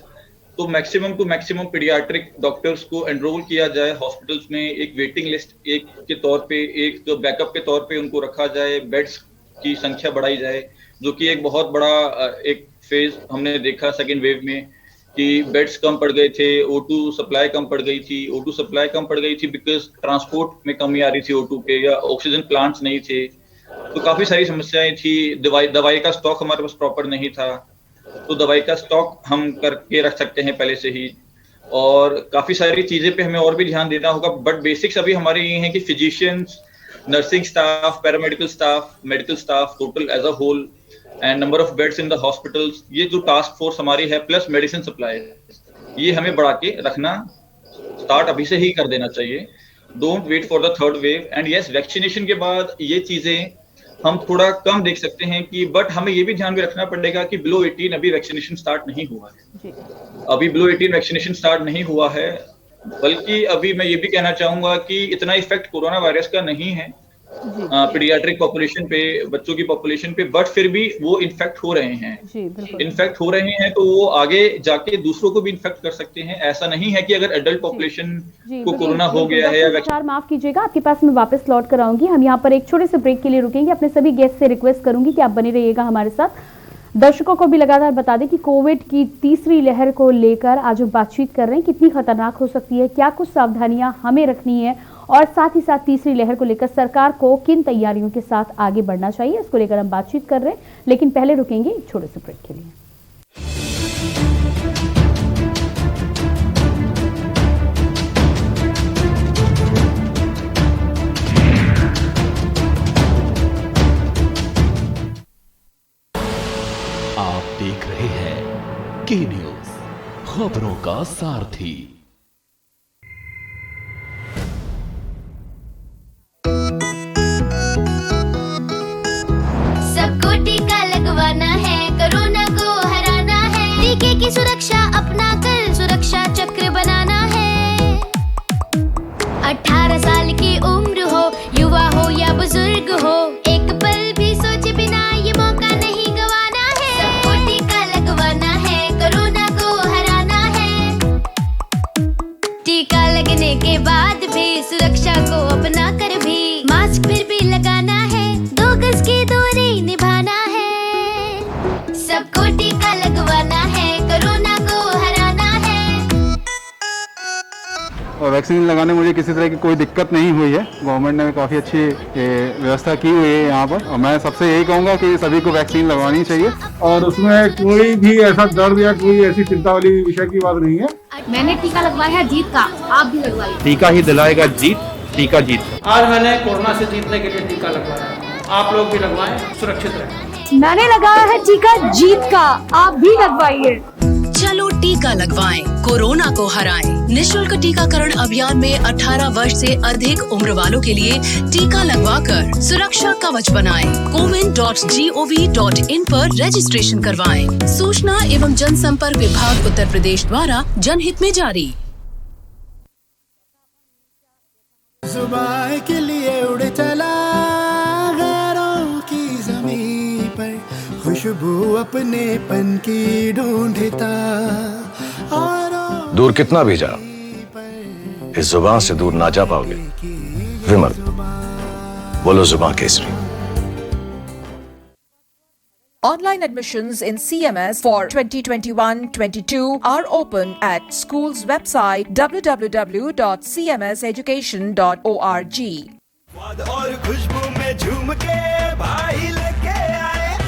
तो maximum to maximum paediatric doctors को एनरोल किया जाए हॉस्पिटल्स में, एक वेटिंग लिस्ट एक के तौर पे, एक बैकअप के तौर पे उनको रखा जाए, बेड्स की संख्या बढ़ाई जाए, जो कि एक बहुत बड़ा एक फेज हमने देखा सेकेंड वेव में कि बेड्स कम पड़ गए थे, O2 सप्लाई कम पड़ गई थी। O2 सप्लाई कम पड़ गई थी बिकॉज ट्रांसपोर्ट में कमी आ रही थी O2 के, या ऑक्सीजन प्लांट्स नहीं थे, तो काफी सारी समस्याएं थी। दवाई का स्टॉक हमारे पास प्रॉपर नहीं था, तो दवाई का स्टॉक हम करके रख सकते हैं पहले से ही, और काफी सारी चीजें पे हमें और भी ध्यान देना होगा। बट बेसिक्स अभी हमारे ये हैं कि physicians, nursing staff, paramedical staff, medical staff total as a whole, and number of beds in the hospitals, ये जो टास्क फोर्स हमारी है, प्लस मेडिसिन सप्लाई, ये हमें बढ़ा के रखना, स्टार्ट अभी से ही कर देना चाहिए। Don't wait for the third wave. And yes, vaccination के बाद ये चीजें हम थोड़ा कम देख सकते हैं कि, बट हमें ये भी ध्यान में रखना पड़ेगा कि बिलो 18 अभी वैक्सीनेशन स्टार्ट नहीं हुआ है, अभी बिलो 18 वैक्सीनेशन स्टार्ट नहीं हुआ है। बल्कि अभी मैं ये भी कहना चाहूंगा कि इतना इफेक्ट कोरोना वायरस का नहीं है पीडियाट्रिक पॉपुलेशन पे, बच्चों की पॉपुलेशन पे, बट फिर भी वो इन्फेक्ट हो रहे हैं। इन्फेक्ट हो रहे हैं तो वो आगे जाके दूसरों को भी इन्फेक्ट कर सकते हैं। ऐसा नहीं है कि अगर एडल्ट पॉपुलेशन को कोरोना हो गया है या माफ कीजिएगा, आपके पास मैं वापस लौट कर आऊंगी। हम यहाँ पर एक छोटे से ब्रेक के लिए रुकेंगे। अपने सभी गेस्ट से रिक्वेस्ट करूंगी कि आप बने रहिएगा हमारे साथ। दर्शकों को भी लगातार बता दें कि कोविड की तीसरी लहर को लेकर आज हम बातचीत कर रहे हैं, कितनी खतरनाक हो सकती है, क्या कुछ सावधानियां हमें रखनी है, और साथ ही साथ तीसरी लहर को लेकर सरकार को किन तैयारियों के साथ आगे बढ़ना चाहिए, इसको लेकर हम बातचीत कर रहे हैं। लेकिन पहले रुकेंगे एक छोटे से ब्रेक के लिए। आप देख रहे हैं के न्यूज, खबरों का सारथी। सबको टीका लगवाना है, कोरोना को हराना है, टीके की सुरक्षा अपना कर सुरक्षा चक्र बनाना है। 18 साल की उम्र हो, युवा हो या बुजुर्ग हो, एक पल भी सोचे बिना ये मौका नहीं गवाना है। सबको टीका लगवाना है, कोरोना को हराना है। टीका लगने के बाद भी सुरक्षा को अपना कर भी मास्क फिर भी लगाना है, 2 गज की दूरी निभाना है। सबको टीका लगवाना है, कोरोना को हराना है। और वैक्सीन लगाने में मुझे किसी तरह की कोई दिक्कत नहीं हुई है। गवर्नमेंट ने काफ़ी अच्छी व्यवस्था की हुई है यहाँ पर, और मैं सबसे यही कहूँगा कि सभी को वैक्सीन लगवानी चाहिए, और उसमें कोई भी ऐसा दर्द या कोई ऐसी चिंता वाली विषय की बात नहीं है। मैंने टीका लगवाया है जीत का, आप भी लगवाइए। टीका ही दिलाएगा जीत, टीका जीत। आज मैंने कोरोना से जीतने के लिए टीका लगवाया, आप लोग भी लगवाएं, सुरक्षित रहें। मैंने लगाया है टीका जीत का, आप भी लगवाइए। चलो टीका लगवाएं, कोरोना को हराएं। निशुल्क टीकाकरण अभियान में 18 वर्ष से अधिक उम्र वालों के लिए टीका लगवाकर सुरक्षा कवच बनाएं। cowin.gov.in पर रजिस्ट्रेशन करवाएं। सूचना एवं जनसंपर्क विभाग उत्तर प्रदेश द्वारा जनहित में जारी। जुबान के लिए उड़ चला गैरों की ज़मीं पर, खुशबू अपने पन की ढूंढता। दूर कितना भी जाओ, इस जुबान से दूर ना जा पाओगे। विमल, बोलो जुबान Kesari. Online admissions in CMS for 2021-22 are open at school's website www.cmseducation.org. और खुशबू में झूम के भाई लेके आए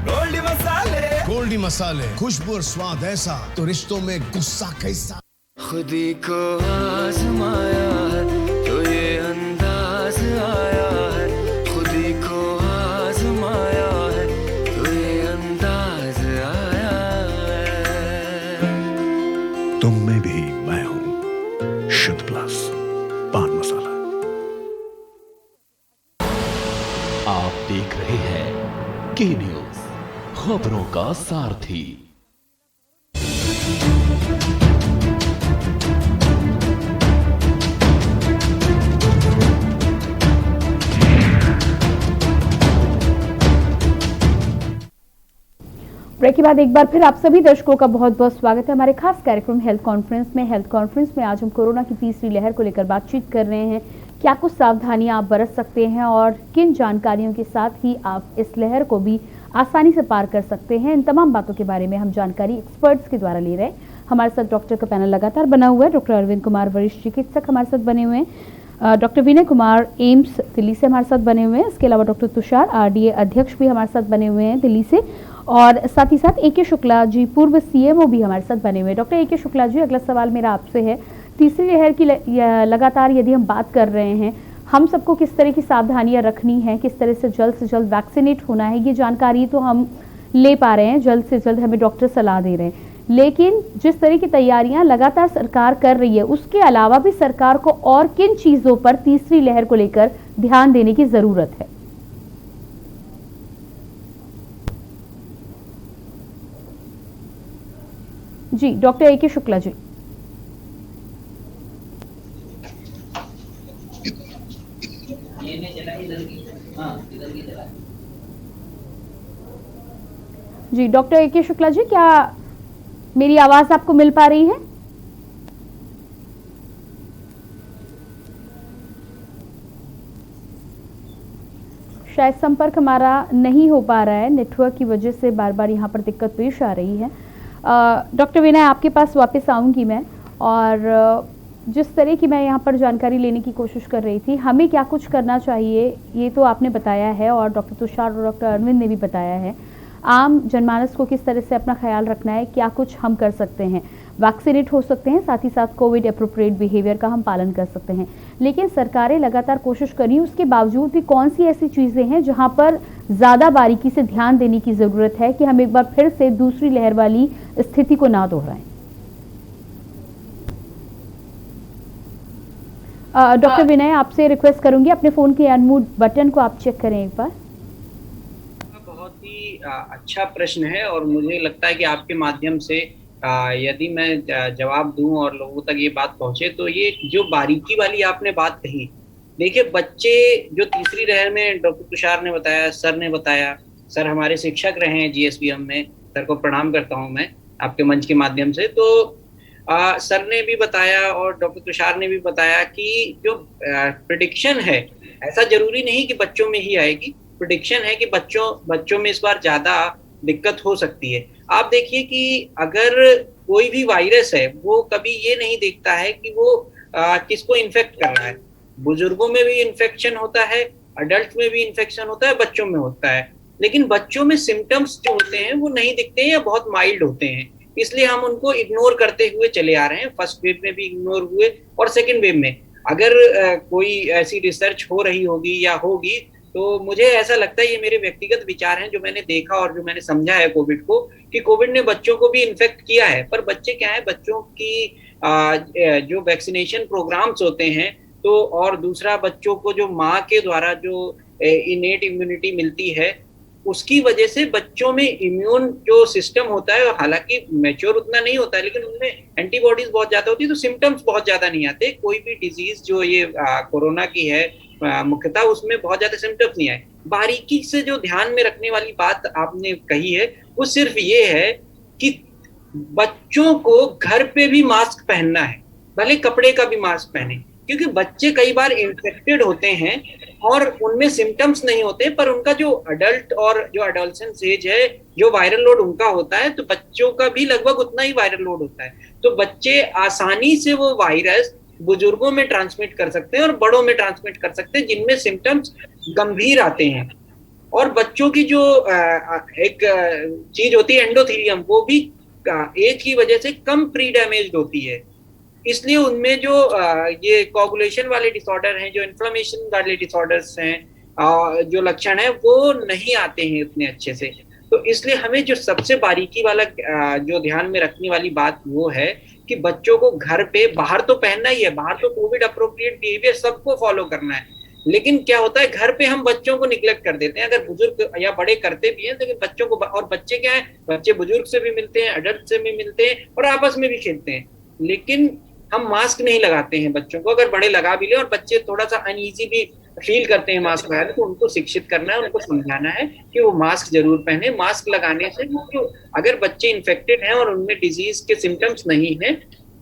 गोल्डी मसाले। गोल्डी मसाले, खुशबू और स्वाद ऐसा तो रिश्तों में गुस्सा कैसा। खुदी को आजमाया है तो ये अंदाज आया है, खुदी को आजमाया है तो ये अंदाज आया है। आप देख रहे हैं के न्यूज, खबरों का सारथी। ब्रेक के बाद एक बार फिर आप सभी दर्शकों का बहुत बहुत स्वागत है हमारे खास कार्यक्रम हेल्थ कॉन्फ्रेंस में। हेल्थ कॉन्फ्रेंस में आज हम कोरोना की तीसरी लहर को लेकर बातचीत कर रहे हैं। क्या कुछ सावधानियां आप बरत सकते हैं और किन जानकारियों के साथ ही आप इस लहर को भी आसानी से पार कर सकते हैं, इन तमाम बातों के बारे में हम जानकारी एक्सपर्ट्स के द्वारा ले रहे हैं। हमारे साथ डॉक्टर का पैनल लगातार बना हुआ है। डॉक्टर अरविंद कुमार वरिष्ठ चिकित्सक हमारे साथ बने हुए हैं। डॉक्टर विनय कुमार एम्स दिल्ली से हमारे साथ बने हुए हैं। इसके अलावा डॉक्टर तुषार RDA अध्यक्ष भी हमारे साथ बने हुए हैं दिल्ली से, और साथ ही साथ AK शुक्ला जी पूर्व CMO भी हमारे साथ बने हुए हैं। डॉक्टर AK शुक्ला जी, अगला सवाल मेरा आपसे है, तीसरी लहर की लगातार यदि हम बात कर रहे हैं, हम सबको किस तरह की सावधानियां रखनी है, किस तरह से जल्द वैक्सीनेट होना है, ये जानकारी तो हम ले पा रहे हैं, जल्द से जल्द हमें डॉक्टर सलाह दे रहे हैं, लेकिन जिस तरह की तैयारियां लगातार सरकार कर रही है, उसके अलावा भी सरकार को और किन चीजों पर तीसरी लहर को लेकर ध्यान देने की जरूरत है? जी डॉक्टर AK शुक्ला जी। जी डॉक्टर AK शुक्ला जी, क्या मेरी आवाज आपको मिल पा रही है? शायद संपर्क हमारा नहीं हो पा रहा है, नेटवर्क की वजह से बार बार यहाँ पर दिक्कत पेश आ रही है। डॉक्टर विनय, आपके पास वापस आऊँगी मैं, और जिस तरह की मैं यहाँ पर जानकारी लेने की कोशिश कर रही थी, हमें क्या कुछ करना चाहिए ये तो आपने बताया है, और डॉक्टर तुषार और डॉक्टर अरविंद ने भी बताया है। आम जनमानस को किस तरह से अपना ख्याल रखना है, क्या कुछ हम कर सकते हैं, वैक्सीनेट हो सकते हैं, साथ ही साथ कोविड अप्रोप्रिएट बिहेवियर का हम पालन कर सकते हैं, लेकिन सरकारें लगातार कोशिश कर रही हैं, उसके बावजूद भी कौन सी ऐसी चीज़ें हैं जहां पर ज़्यादा बारीकी से ध्यान देने की ज़रूरत है कि हम एक बार फिर से दूसरी लहर वाली स्थिति को ना दोहराएं? डॉक्टर विनय, आपसे रिक्वेस्ट करूंगी अपने फ़ोन के अनम्यूट बटन को आप चेक करें एक बार। बहुत ही अच्छा प्रश्न है, और मुझे लगता है कि आपके माध्यम से यदि मैं जवाब दूं और लोगों तक ये बात पहुंचे, तो ये जो बारीकी वाली आपने बात कही, देखिए बच्चे जो तीसरी लहर में, डॉक्टर तुषार ने बताया, सर ने बताया, सर हमारे शिक्षक रहे हैं GSPM में, सर को प्रणाम करता हूं मैं आपके मंच के माध्यम से, तो सर ने भी बताया और डॉक्टर तुषार ने भी बताया कि जो प्रेडिक्शन है, ऐसा जरूरी नहीं कि बच्चों में ही आएगी, प्रेडिक्शन है कि बच्चों में इस बार ज्यादा दिक्कत हो सकती है। आप देखिए कि अगर कोई भी वायरस है, वो कभी ये नहीं देखता है कि वो किसको इन्फेक्ट कर रहा है। बुजुर्गों में भी इन्फेक्शन होता है, अडल्ट में भी इन्फेक्शन होता है, बच्चों में होता है, लेकिन बच्चों में सिम्टम्स जो होते हैं वो नहीं दिखते हैं या बहुत माइल्ड होते हैं, इसलिए हम उनको इग्नोर करते हुए चले आ रहे हैं। फर्स्ट वेव में भी इग्नोर हुए, और सेकेंड वेव में अगर कोई ऐसी रिसर्च हो रही होगी या होगी, तो मुझे ऐसा लगता है, ये मेरे व्यक्तिगत विचार हैं जो मैंने देखा और जो मैंने समझा है कोविड को, कि कोविड ने बच्चों को भी इन्फेक्ट किया है। पर बच्चे क्या है, बच्चों की जो वैक्सीनेशन प्रोग्राम्स होते हैं, तो और दूसरा बच्चों को जो माँ के द्वारा जो इनेट इम्यूनिटी मिलती है, उसकी वजह से बच्चों में इम्यून जो सिस्टम होता है, हालांकि मैच्योर उतना नहीं होता है, लेकिन उनमें एंटीबॉडीज बहुत ज्यादा होती है, तो सिम्टम्स बहुत ज्यादा नहीं आते। कोई भी डिजीज जो ये कोरोना की है मुख्यतः, उसमें बहुत ज्यादा सिम्टम्स नहीं आए। बारीकी से जो ध्यान में रखने वाली बात आपने कही है, वो सिर्फ ये है कि बच्चों को घर पे भी मास्क पहनना है, भले कपड़े का भी मास्क पहने, क्योंकि बच्चे कई बार इन्फेक्टेड होते हैं और उनमें सिम्टम्स नहीं होते, पर उनका जो अडल्ट और जो एडोलसेंस एज है, जो वायरल लोड उनका होता है, तो बच्चों का भी लगभग उतना ही वायरल लोड होता है। तो बच्चे आसानी से वो वायरस बुजुर्गों में ट्रांसमिट कर सकते हैं और बड़ों में ट्रांसमिट कर सकते हैं, जिनमें सिम्टम्स गंभीर आते हैं। और बच्चों की जो एक चीज होती है एंडोथेलियम, वो भी एज की वजह से कम प्री डैमेज्ड होती है, इसलिए उनमें जो ये कोगुलेशन वाले डिसऑर्डर हैं, जो इन्फ्लेमेशन वाले डिसऑर्डर्स हैं, जो लक्षण है, वो नहीं आते हैं उतने अच्छे से। तो इसलिए हमें जो सबसे बारीकी वाला जो ध्यान में रखने वाली बात वो है कि बच्चों को घर पे, बाहर तो पहनना ही है, बाहर तो कोविड अप्रोप्रिएट बिहेवियर सबको फॉलो करना है, लेकिन क्या होता है, घर पे हम बच्चों को निग्लेक्ट कर देते हैं। अगर बुजुर्ग या बड़े करते भी हैं, लेकिन बच्चों को, और बच्चे क्या है, बच्चे बुजुर्ग से भी मिलते हैं, अडल्ट से भी मिलते हैं और आपस में भी खेलते हैं, लेकिन हम मास्क नहीं लगाते हैं बच्चों को। अगर बड़े लगा भी ले और बच्चे थोड़ा सा अनईजी भी फील करते हैं मास्क लगाने, तो उनको शिक्षित करना है, उनको समझाना है कि वो मास्क जरूर पहने। मास्क लगाने से अगर बच्चे इन्फेक्टेड हैं और उनमें डिजीज के सिम्टम्स नहीं है,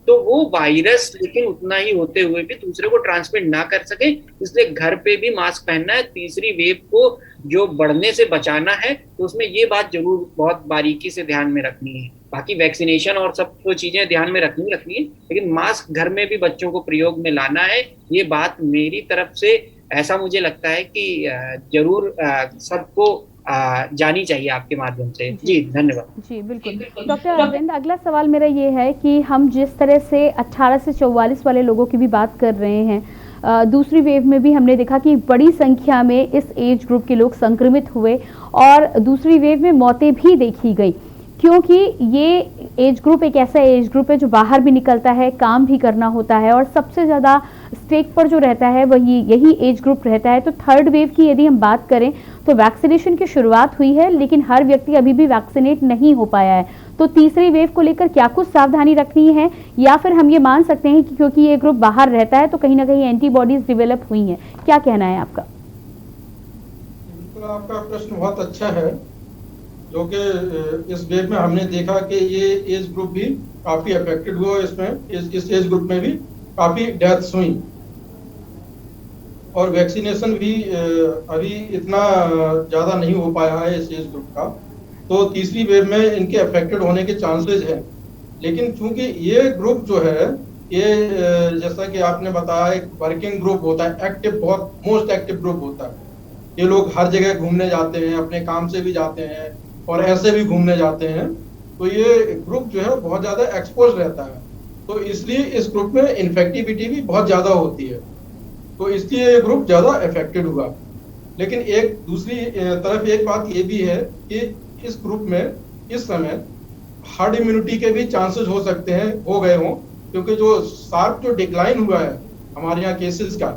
तो वो वायरस लेकिन उतना ही होते हुए भी दूसरे को ट्रांसमिट ना कर सके, इसलिए घर पे भी मास्क पहनना है। तीसरी वेव को जो बढ़ने से बचाना है, तो उसमें ये बात जरूर बहुत बारीकी से ध्यान में रखनी है। बाकी वैक्सीनेशन और सब तो चीजें ध्यान में रखनी है, लेकिन मास्क घर में भी बच्चों को प्रयोग में लाना है। ये बात मेरी तरफ से ऐसा मुझे लगता है कि जरूर सबको जानी चाहिए आपके माध्यम से। जी धन्यवाद। जी बिल्कुल डॉक्टर अरविंद, अगला सवाल मेरा ये है कि हम जिस तरह से 18 से 44 वाले लोगों की भी बात कर रहे हैं, दूसरी वेव में भी हमने देखा कि बड़ी संख्या में इस एज ग्रुप के लोग संक्रमित हुए और दूसरी वेव में मौतें भी देखी गई, क्योंकि ये एज ग्रुप एक ऐसा एज ग्रुप है जो बाहर भी निकलता है, काम भी करना होता है और सबसे ज़्यादा स्टेक पर जो रहता है वही यही एज ग्रुप रहता है। तो थर्ड वेव की यदि हम बात करें तो वैक्सीनेशन की शुरुआत हुई है, लेकिन हर व्यक्ति अभी भी वैक्सीनेट नहीं हो पाया है। तो तीसरी वेव को लेकर क्या कुछ सावधानी रखनी है, या फिर हम ये मान सकते हैं कि क्योंकि ये ग्रुप बाहर रहता है तो कहीं ना कहीं एंटीबॉडीज डेवलप हुई हैं? क्या कहना है आपका? बिल्कुल, आपका प्रश्न बहुत अच्छा है, जो कि इस वेव में हमने देखा कि ये एज ग्रुप भी काफी अफेक्टेड हुआ। इसमें इस एज ग्रुप में भी काफी डेथ्स हुई और वैक्सीनेशन भी अभी इतना ज्यादा नहीं हो पाया है इस एज ग्रुप का, तो तीसरी वेव में इनके अफेक्टेड होने के चांसेस हैं। लेकिन चूंकि ये ग्रुप जो है, ये जैसा कि आपने बताया, एक वर्किंग ग्रुप होता है, एक्टिव, बहुत मोस्ट एक्टिव ग्रुप होता है। ये लोग हर जगह घूमने जाते हैं, अपने काम से भी जाते हैं और ऐसे भी घूमने जाते हैं, तो ये ग्रुप जो है बहुत ज्यादा एक्सपोज रहता है, तो इसलिए इस ग्रुप में इन्फेक्टिविटी भी बहुत ज्यादा होती है, तो इसलिए ये ग्रुप ज्यादा अफेक्टेड हुआ। लेकिन एक दूसरी तरफ एक बात ये भी है कि इस ग्रुप में इस समय हार्ड इम्यूनिटी के भी चांसेस हो सकते हैं, हो गए हों, क्योंकि जो शार्प जो डिक्लाइन हुआ है हमारे यहाँ केसेस का,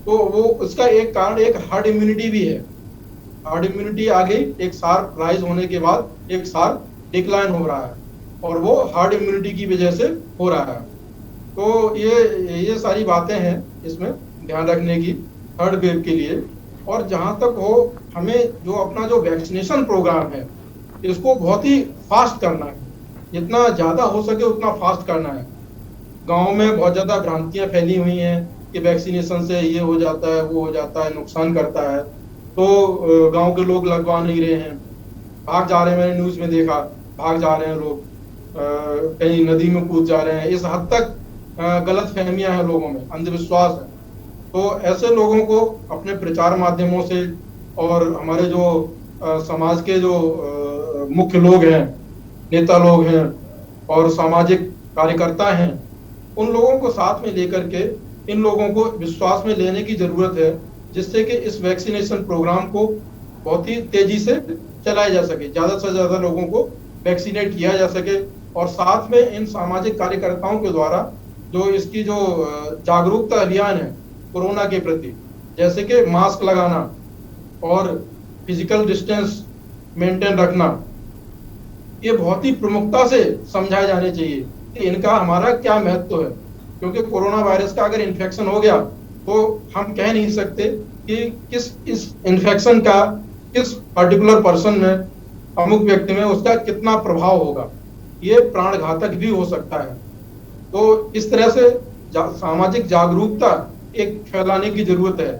तो वो उसका एक कारण एक हार्ड इम्यूनिटी भी है। हार्ड इम्यूनिटी आ गई, एक शार्प राइज होने के बाद एक शार्प डिक्लाइन हो रहा है, और वो हार्ड इम्यूनिटी की वजह से हो रहा है। तो ये सारी बातें हैं इसमें ध्यान रखने की थर्ड वेव के लिए। और जहां तक हो, हमें जो अपना जो वैक्सीनेशन प्रोग्राम है, इसको बहुत ही फास्ट करना है, जितना ज्यादा हो सके उतना फास्ट करना है। गांव में बहुत ज्यादा भ्रांतियां फैली हुई हैं कि वैक्सीनेशन से ये हो जाता है, वो हो जाता है, नुकसान करता है, तो गांव के लोग लगवा नहीं रहे हैं, भाग जा रहे हैं। मैंने न्यूज में देखा, भाग जा रहे हैं लोग, कहीं नदी में कूद जा रहे हैं। इस हद तक गलत फहमियां हैं लोगों में, अंधविश्वास है। तो ऐसे लोगों को अपने प्रचार माध्यमों से और हमारे जो समाज के जो मुख्य लोग हैं, नेता लोग हैं और सामाजिक कार्यकर्ता हैं, उन लोगों को साथ में लेकर के इन लोगों को विश्वास में लेने की जरूरत है, जिससे कि इस वैक्सीनेशन प्रोग्राम को बहुत ही तेजी से चलाया जा सके, ज्यादा से ज्यादा लोगों को वैक्सीनेट किया जा सके। और साथ में इन सामाजिक कार्यकर्ताओं के द्वारा जो इसकी जो जागरूकता अभियान है कोरोना के प्रति, जैसे कि मास्क लगाना और फिजिकल डिस्टेंस मेंटेन रखना, ये बहुत ही प्रमुखता से समझाए जाने चाहिए कि इनका हमारा क्या महत्व है। क्योंकि कोरोना वायरस का अगर इन्फेक्शन हो गया तो हम कह नहीं सकते कि किस इस इन्फेक्शन का किस पर्टिकुलर पर्सन में, अमुक व्यक्ति में उसका कितना प्रभाव होगा, ये प्राण घातक भी हो सकता है। तो इस तरह से सामाजिक जागरूकता एक फैलाने की जरूरत है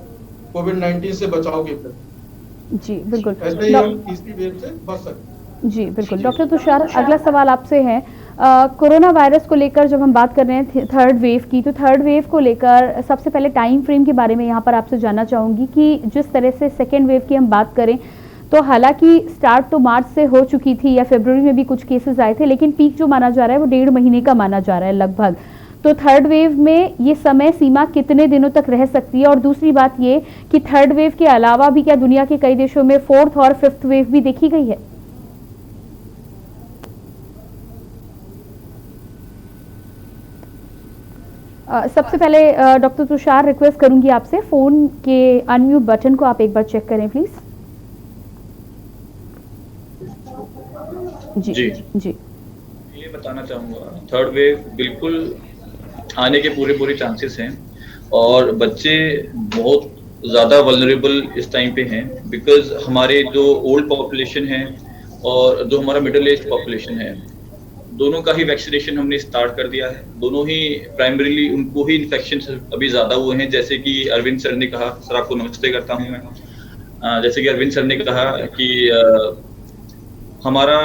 कोविड-19 से बचाव के प्रति। जी बिल्कुल, ऐसे ही हम तीसरी वेव से बच सकते हैं। जी बिल्कुल। डॉक्टर तुषार, अगला सवाल आपसे है, कोरोना वायरस को लेकर जब हम बात कर रहे हैं थर्ड वेव की, तो थर्ड वेव को लेकर सबसे पहले टाइम फ्रेम के बारे में यहाँ पर आपसे जानना चाहूँगी कि जिस तरह से सेकेंड वेव की हम बात करें तो हालांकि स्टार्ट तो मार्च से हो चुकी थी या फरवरी में भी कुछ केसेस आए थे, लेकिन पीक जो माना जा रहा है वो 1.5 महीने का माना जा रहा है लगभग। तो थर्ड वेव में ये समय सीमा कितने दिनों तक रह सकती है? और दूसरी बात ये कि थर्ड वेव के अलावा भी क्या दुनिया के कई देशों में फोर्थ और फिफ्थ वेव भी देखी गई है? सबसे पहले डॉक्टर तुषार रिक्वेस्ट करूंगी आपसे, फोन के अनम्यूट बटन को आप एक बार चेक करें प्लीज। जी जी ये बताना चाहूँगा, थर्ड वेव बिल्कुल आने के पूरे चांसेस हैं और बच्चे बहुत ज़्यादा वल्नरेबल इस टाइम पे हैं, बिकॉज हमारे जो ओल्ड पॉपुलेशन है और जो हमारा मिडिल एज पॉपुलेशन है, दोनों का ही वैक्सीनेशन हमने स्टार्ट कर दिया है। दोनों ही प्राइमरीली उनको ही इन्फेक्शन अभी ज़्यादा हुए हैं, जैसे कि अरविंद सर ने कहा, सर आपको नमस्ते करता हूँ मैं। जैसे कि अरविंद सर ने कहा कि हमारा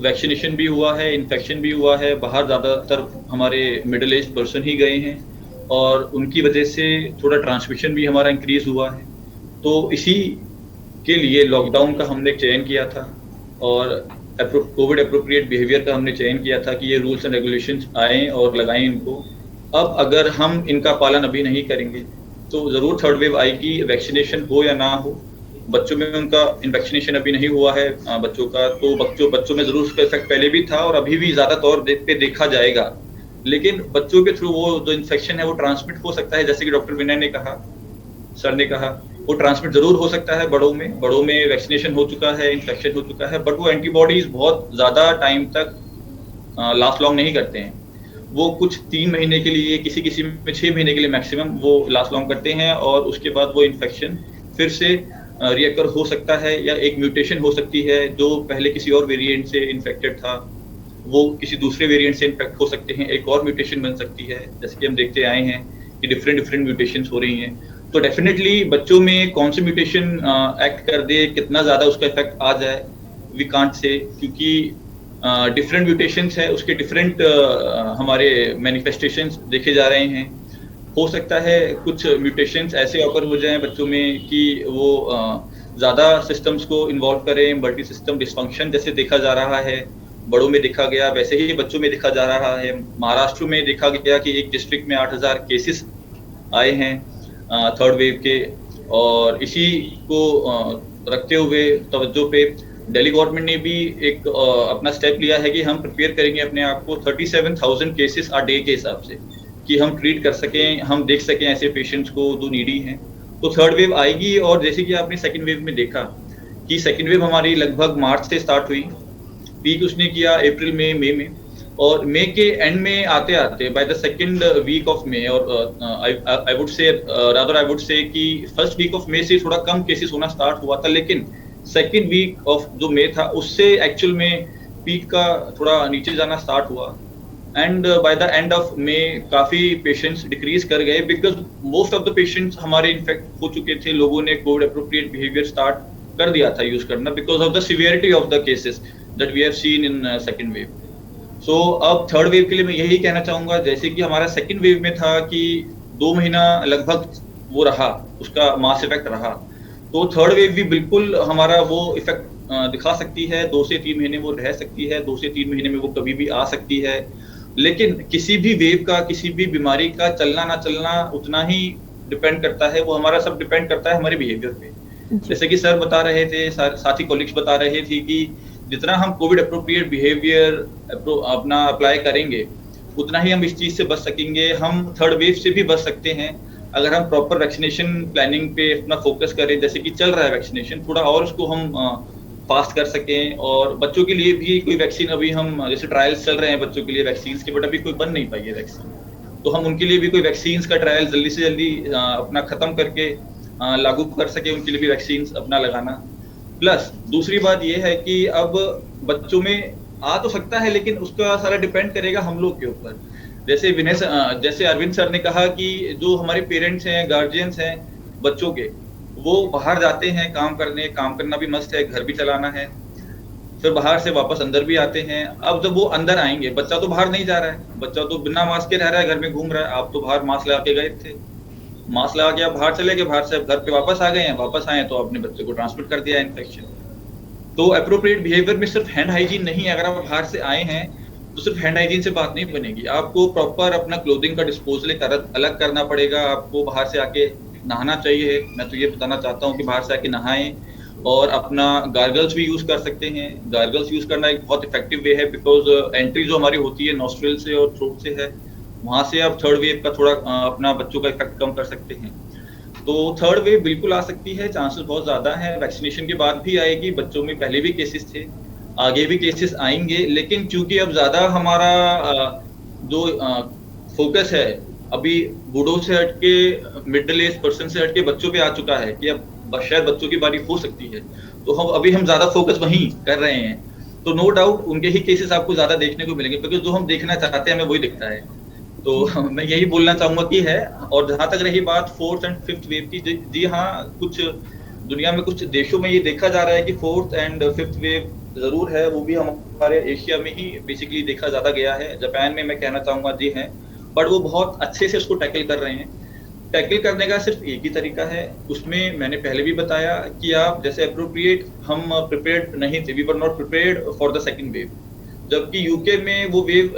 वैक्सीनेशन भी हुआ है, इन्फेक्शन भी हुआ है, बाहर ज़्यादातर हमारे मिडिल एज पर्सन ही गए हैं और उनकी वजह से थोड़ा ट्रांसमिशन भी हमारा इंक्रीज हुआ है। तो इसी के लिए लॉकडाउन का हमने चयन किया था और कोविड अप्रोप्रिएट बिहेवियर का हमने चयन किया था कि ये रूल्स एंड रेगुलेशंस आए और लगाएं इनको। अब अगर हम इनका पालन अभी नहीं करेंगे तो ज़रूर थर्ड वेव आएगी, वैक्सीनेशन हो या ना हो। बच्चों में उनका वैक्सीनेशन अभी नहीं हुआ है बच्चों का, तो बच्चों में ज़रूर उसका इफेक्ट पहले भी था और अभी भी ज़्यादा तौर पे देखा जाएगा, लेकिन बच्चों के थ्रू वो जो इन्फेक्शन है वो ट्रांसमिट हो सकता है। जैसे कि डॉक्टर विनय ने कहा, सर ने कहा, वो ट्रांसमिट जरूर हो सकता है बड़ों में वैक्सीनेशन हो चुका है, इन्फेक्शन हो चुका है, बट वो एंटीबॉडीज बहुत ज़्यादा टाइम तक लास्ट लॉन्ग नहीं करते हैं। वो कुछ 3 महीने के लिए, किसी में 6 महीने के लिए मैक्सिमम वो लास्ट लॉन्ग करते हैं और उसके बाद वो इन्फेक्शन फिर से रियकर हो सकता है या एक म्यूटेशन हो सकती है जो पहले किसी और वेरिएंट से इन्फेक्टेड था, वो किसी दूसरे वेरिएंट से इन्फेक्ट हो सकते हैं, एक और म्यूटेशन बन सकती है, जैसे कि हम देखते आए हैं कि डिफरेंट म्यूटेशंस हो रही हैं। तो डेफिनेटली बच्चों में कौन सी म्यूटेशन एक्ट कर दे, कितना ज़्यादा उसका इफेक्ट आ जाए, वी कांट से, क्योंकि डिफरेंट म्यूटेशंस है, उसके डिफरेंट हमारे मैनिफेस्टेशंस देखे जा रहे हैं। हो सकता है कुछ म्यूटेशंस ऐसे ऑकर हो जाएं बच्चों में कि वो ज़्यादा सिस्टम्स को इन्वॉल्व करें, मल्टी सिस्टम डिस्फंक्शन जैसे देखा जा रहा है, बड़ों में देखा गया वैसे ही बच्चों में देखा जा रहा है। महाराष्ट्र में देखा गया कि एक डिस्ट्रिक्ट में 8000 केसेस आए हैं थर्ड वेव के, और इसी को रखते हुए तवज्जो पे दिल्ली गवर्नमेंट ने भी एक अपना स्टेप लिया है कि हम प्रिपेयर करेंगे अपने आप को 37,000 केसेस आ डे के हिसाब से, कि हम ट्रीट कर सकें, हम देख सकें ऐसे पेशेंट्स को जो नीडी हैं। तो थर्ड वेव आएगी, और जैसे कि आपने सेकेंड वेव में देखा कि सेकेंड वेव हमारी लगभग मार्च से स्टार्ट हुई, पीक उसने किया अप्रैल में, मई में, और मई के एंड में आते आते by the second week of May, और आई वुड से कि फर्स्ट वीक ऑफ मई से थोड़ा कम केसेस होना स्टार्ट हुआ था, लेकिन सेकेंड वीक ऑफ जो मई था उससे एक्चुअल में पीक का थोड़ा नीचे जाना स्टार्ट हुआ, and by the end of May काफ़ी पेशेंट्स डिक्रीज कर गए, because most of the patients हमारे इन्फेक्ट हो चुके थे, लोगों ने कोविड अप्रोप्रिएट बिहेवियर स्टार्ट कर दिया था यूज करना, because of the severity of the cases that we have seen in second wave. So अब थर्ड वेव के लिए मैं यही कहना चाहूँगा, जैसे कि हमारा सेकेंड वेव में था कि 2 महीना लगभग वो रहा, उसका मास इफेक्ट रहा, तो थर्ड वेव भी बिल्कुल हमारा वो इफेक्ट दिखा सकती है। 2 से 3 महीने वो रह सकती है, 2 से 3 महीने में वो कभी भी आ सकती है, लेकिन किसी भी वेव का, किसी भी बीमारी का चलना ना चलना उतना ही डिपेंड करता है, वो हमारा सब डिपेंड करता है हमारे बिहेवियर पे। जैसे कि सर बता रहे थे, साथी कॉलीग्स बता रहे थे कि जितना हम कोविड अप्रोप्रिएट बिहेवियर अपना अप्लाई करेंगे उतना ही हम इस चीज से बच सकेंगे। हम थर्ड वेव से भी बच सकते हैं अगर हम प्रॉपर वैक्सीनेशन प्लानिंग पे अपना फोकस करें, जैसे कि चल रहा है वैक्सीनेशन, थोड़ा और उसको हम फास्ट कर सकें। और बच्चों के लिए भी कोई वैक्सीन अभी हम, जैसे ट्रायल्स चल रहे हैं बच्चों के लिए वैक्सीन के, बट अभी कोई बन नहीं पाई है वैक्सीन, तो हम उनके लिए भी कोई वैक्सीन का ट्रायल जल्दी से जल्दी अपना खत्म करके लागू कर सके, उनके लिए भी वैक्सीन अपना लगाना। प्लस दूसरी बात यह है कि अब बच्चों में आ तो सकता है, लेकिन उसका सारा डिपेंड करेगा हम लोग के ऊपर। जैसे अरविंद सर ने कहा कि जो हमारे पेरेंट्स हैं, गार्जियंस हैं बच्चों के, वो बाहर जाते हैं काम करने, काम करना भी मस्त है, घर भी चलाना है, फिर बाहर से वापस अंदर भी आते हैं। अब जब वो अंदर आएंगे, बच्चा तो बाहर नहीं जा रहा है, बच्चा तो बिना मास्क के रह रहा है, घर में घूम रहा है। आप तो बाहर मास्क लगा के गए थे, मास्क लगा के आप बाहर चले गए, बाहर से घर पे वापस आ गए हैं, वापस आए तो अपने बच्चे को ट्रांसमिट कर दिया इन्फेक्शन। तो अप्रोप्रिएट बिहेवियर में सिर्फ हैंड हाइजीन नहीं है, अगर आप बाहर से आए हैं तो सिर्फ हैंड हाइजीन से बात नहीं बनेगी, आपको प्रॉपर अपना क्लोथिंग का डिस्पोजल अलग करना पड़ेगा। आपको बाहर से आके नहाना चाहिए, मैं तो ये बताना चाहता हूँ कि बाहर से आके नहाएं, और अपना गार्गल्स भी यूज कर सकते हैं। गार्गल्स यूज करना एक बहुत इफेक्टिव वे है, बिकॉज एंट्री जो हमारी होती है नॉस्ट्रिल से और थ्रोट से है, वहां से आप थर्ड वेव का थोड़ा अपना बच्चों का इफेक्ट कम कर सकते हैं। तो थर्ड वेव बिल्कुल आ सकती है, चांसेस बहुत ज्यादा है। वैक्सीनेशन के बाद भी आएगी, बच्चों में पहले भी केसेस थे, आगे भी केसेस आएंगे। लेकिन चूंकि अब ज्यादा हमारा जो फोकस है अभी बूढ़ों से हटके मिडिल एज पर्सन से हटके बच्चों पे आ चुका है कि अब शायद बच्चों की बारी हो सकती है, तो हम ज्यादा फोकस वहीं कर रहे हैं। तो नो डाउट उनके ही केसेस आपको ज्यादा देखने को मिलेंगे, क्योंकि जो हम देखना चाहते हैं हमें वही दिखता है। तो मैं यही बोलना चाहूंगा कि है। और जहां तक रही बात 4th एंड 5th वेव की, जी हाँ, कुछ दुनिया में कुछ देशों में ये देखा जा रहा है कि 4th एंड 5th वेव जरूर है, वो भी हमारे एशिया में ही बेसिकली देखा ज्यादा गया है। जापान में मैं कहना चाहूंगा जी है, बट वो बहुत अच्छे से उसको टैकल कर रहे हैं। टैकल करने का सिर्फ एक ही तरीका है, उसमें मैंने पहले भी बताया कि आप जैसे अप्रोप्रिएट, हम प्रिपेयर्ड नहीं थे, we were not prepared for the second wave. जबकि यूके में वो वेव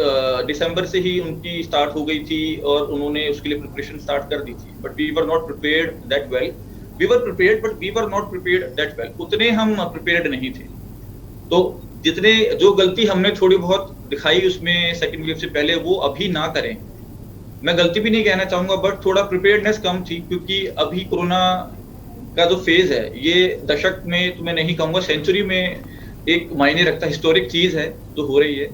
दिसंबर से ही उनकी स्टार्ट हो गई थी और उन्होंने उसके लिए प्रिपरेशन स्टार्ट कर दी थी, but we were not prepared that well. We were prepared but we were not prepared that well, उतने हम प्रिपेयर्ड नहीं थे। तो जितने जो गलती हमने थोड़ी बहुत दिखाई उसमें सेकंड वेव से पहले, वो अभी ना करें। मैं गलती भी नहीं कहना चाहूंगा, बट थोड़ा प्रिपेयर्डनेस कम थी, क्योंकि अभी कोरोना का जो फेज है ये दशक में, तो मैं नहीं कहूंगा सेंचुरी में एक मायने रखता, हिस्टोरिक चीज है जो हो रही है।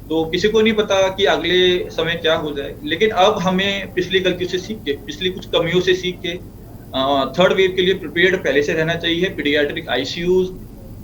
तो किसी को नहीं पता कि अगले समय क्या हो जाए, लेकिन अब हमें पिछली गलतियों से सीख के, पिछली कुछ कमियों से सीख के थर्ड वेव के लिए प्रिपेयर्ड पहले से रहना चाहिए। पीडियाट्रिक आईसीयूज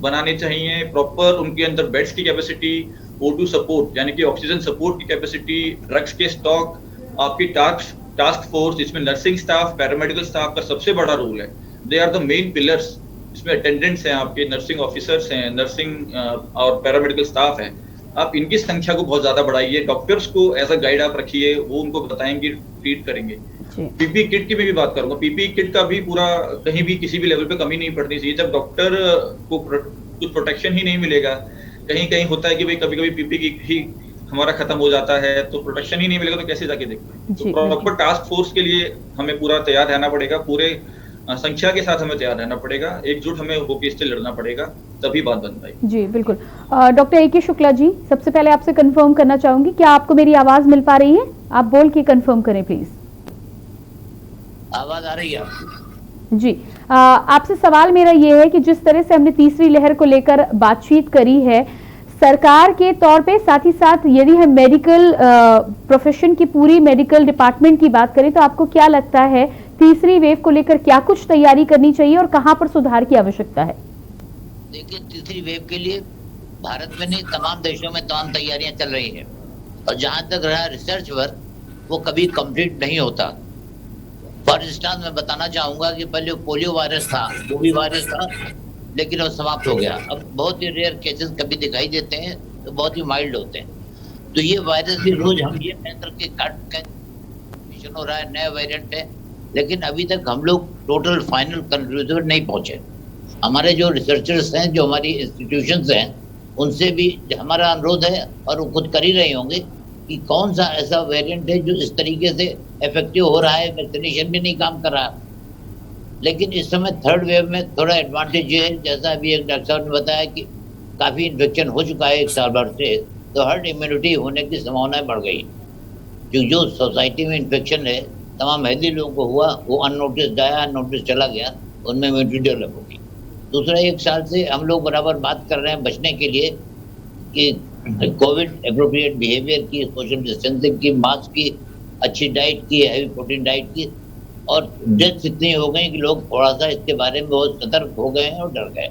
बनाने चाहिए, प्रॉपर उनके अंदर बेड्स की कैपेसिटी, O2 सपोर्ट यानी कि ऑक्सीजन सपोर्ट की कैपेसिटी, ड्रग्स के स्टॉक, आपकी टास्क फोर्स, इसमें नर्सिंग स्टाफ, पैरामेडिकल स्टाफ का सबसे बड़ा रोल है। They are the main pillars. इसमें अटेंडेंट्स हैं, आपके नर्सिंग ऑफिसर्स हैं, नर्सिंग और पैरामेडिकल स्टाफ हैं। आप इनकी संख्या को बहुत ज्यादा बढ़ाइए, डॉक्टर्स को एज अ गाइड आप रखिए, वो उनको बताएंगे, ट्रीट करेंगे। पीपी किट की मैं भी बात करूंगा, पीपी किट का भी पूरा कहीं भी किसी भी लेवल पे कमी नहीं पड़नी चाहिए। जब डॉक्टर को कुछ प्रोटेक्शन ही नहीं मिलेगा, कहीं कहीं होता है कि भाई कभी कभी पीपी किट ही हमारा खत्म हो जाता है, तो प्रोटेक्शन ही नहीं मिलेगा तो कैसे जाके देखते। तो प्रॉपर टास्क फोर्स के लिए हमें पूरा तैयार रहना पड़ेगा, पूरे संख्या के साथ हमें तैयार रहना पड़ेगा, एकजुट हमें होकर इससे लड़ना पड़ेगा, तभी बात बन पाएगी। जी बिल्कुल। डॉक्टर ए के शुक्ला जी, सबसे पहले आपसे कंफर्म करना चाहूंगी, क्या आपको मेरी आवाज मिल पा रही है? आप बोल के कंफर्म करें प्लीज। आवाज आ रही है जी। आपसे सवाल मेरा ये है कि जिस तरह से हमने तीसरी लहर को लेकर बातचीत करी है सरकार के तौर पे, साथ ही साथ यदि हम मेडिकल प्रोफेशन की, पूरी मेडिकल डिपार्टमेंट की बात करें, तो आपको क्या लगता है तीसरी वेव को लेकर क्या कुछ तैयारी करनी चाहिए और कहां पर सुधार की आवश्यकता है? देखिए, तीसरी वेव के लिए भारत में नहीं, तमाम देशों में तमाम तैयारियां चल रही हैं, और जहां तक रहा रिसर्च वर्क, वो कभी कंप्लीट नहीं होता। फॉर इंस्टेंस मैं बताना चाहूंगा कि पहले पोलियो वायरस था, वो भी वायरस था, लेकिन वो समाप्त हो गया। अब बहुत ही रेयर केसेस कभी दिखाई देते हैं, तो बहुत ही माइल्ड होते हैं। तो ये वायरस भी रोज हम ये कह करके काट हो रहा है, नया वेरिएंट है, लेकिन अभी तक हम लोग टोटल फाइनल कंक्लूजन नहीं पहुंचे। हमारे जो रिसर्चर्स हैं, जो हमारी इंस्टीट्यूशंस हैं, उनसे भी हमारा अनुरोध है, और वो खुद कर ही रहे होंगे, कि कौन सा ऐसा वेरिएंट है जो इस तरीके से इफेक्टिव हो रहा है, वैक्सीनेशन भी नहीं काम कर रहा। लेकिन इस समय थर्ड वेव में थोड़ा एडवांटेज ये है, जैसा अभी एक डॉक्टर साहब ने बताया कि काफ़ी इन्फेक्शन हो चुका है 1 साल भर से, तो हर्ड इम्यूनिटी होने की संभावनाएं बढ़ गई। जो सोसाइटी में इन्फेक्शन है, तमाम हेल्दी लोगों को हुआ, वो अननोटिस आया, अननोटिस चला गया, उनमें इम्यूनिटी डेवलप होगी। दूसरा, 1 साल से हम लोग बराबर बात कर रहे हैं बचने के लिए कि कोविड एप्रोप्रिएट बिहेवियर की, सोशल डिस्टेंसिंग की, मास्क की, अच्छी डाइट की, हैवी प्रोटीन डाइट की, और डेथ्स इतनी हो गई कि लोग थोड़ा सा इसके बारे में बहुत सतर्क हो गए हैं और डर गए।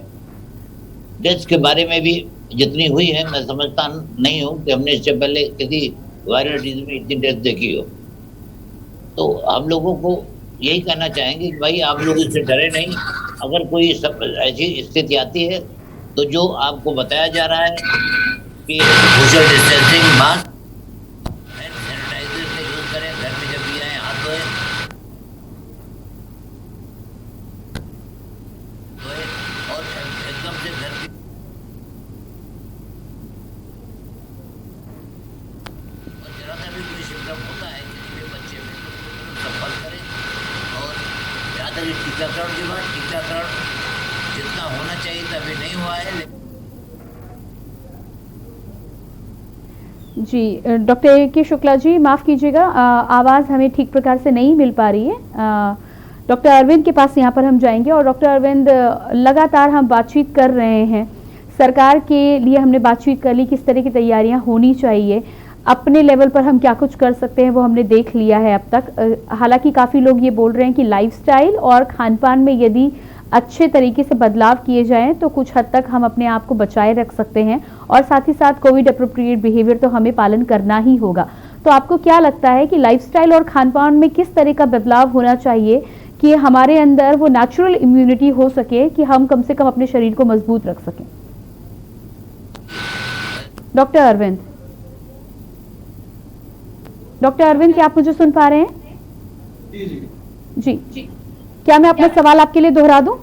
डेथ्स के बारे में भी जितनी हुई है, मैं समझता नहीं हूँ कि हमने इससे पहले किसी वायरल डिजीज में इतनी डेथ देखी हो। तो हम लोगों को यही कहना चाहेंगे कि भाई आप लोग इससे डरे नहीं। अगर कोई ऐसी स्थिति आती है, तो जो आपको बताया जा रहा है कि social distancing, mask, hand sanitiser से यूज करें, घर में जब भी आए हाथ धोएं, और एकदम से घर की और जरा सा भी कोई सिम्टम होता है किसी भी बच्चे में, तो संपर्क करें। और जहाँ तक टीकाकरण के बाद, टीकाकरण जितना होना चाहिए था अभी नहीं हुआ है। जी डॉक्टर के शुक्ला जी, माफ़ कीजिएगा, आवाज़ हमें ठीक प्रकार से नहीं मिल पा रही है। डॉक्टर अरविंद के पास यहाँ पर हम जाएंगे। और डॉक्टर अरविंद, लगातार हम बातचीत कर रहे हैं, सरकार के लिए हमने बातचीत कर ली, किस तरह की तैयारियां होनी चाहिए, अपने लेवल पर हम क्या कुछ कर सकते हैं वो हमने देख लिया है अब तक। हालांकि काफ़ी लोग ये बोल रहे हैं कि लाइफस्टाइल और खान पान में यदि अच्छे तरीके से बदलाव किए जाएं तो कुछ हद तक हम अपने आप को बचाए रख सकते हैं, और साथ ही साथ कोविड अप्रोप्रिएट बिहेवियर तो हमें पालन करना ही होगा। तो आपको क्या लगता है कि लाइफस्टाइल और खान पान में किस तरह का बदलाव होना चाहिए कि हमारे अंदर वो नेचुरल इम्यूनिटी हो सके, कि हम कम से कम अपने शरीर को मजबूत रख सकें? डॉक्टर अरविंद, क्या आप मुझे सुन पा रहे हैं? जी, क्या मैं अपना सवाल आपके लिए दोहरा दूं?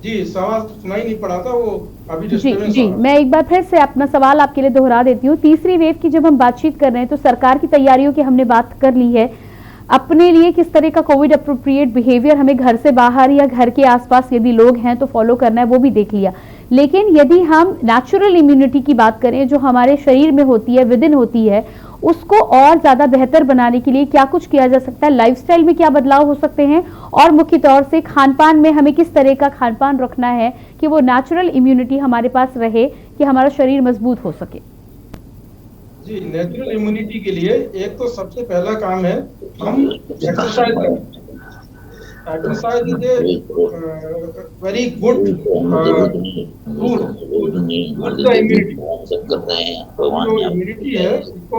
जी, सवाल सुनाई नहीं पड़ा था, वो अभी जी, मैं एक बार फिर से अपना सवाल आपके लिए दोहरा देती हूँ। तीसरी वेव की जब हम बातचीत कर रहे हैं तो सरकार की तैयारियों की हमने बात कर ली है। अपने लिए किस तरह का कोविड अप्रोप्रिएट बिहेवियर हमें घर से बाहर या घर के आसपास यदि लोग हैं तो फॉलो करना है, वो भी देख लिया। लेकिन यदि हम नेचुरल इम्यूनिटी की बात करें, जो हमारे शरीर में होती है, विदिन होती है, उसको और ज्यादा बेहतर बनाने के लिए क्या कुछ किया जा सकता है? लाइफस्टाइल में क्या बदलाव हो सकते हैं, और मुख्य तौर से खान पान में हमें किस तरह का खान पान रखना है कि वो नेचुरल इम्यूनिटी हमारे पास रहे, कि हमारा शरीर मजबूत हो सके? जी, नेचुरल इम्यूनिटी के लिए एक तो सबसे पहला काम है हम एक्सरसाइज करें। Exercise is a very good tool for immunity. जो इम्यूनिटी है उसको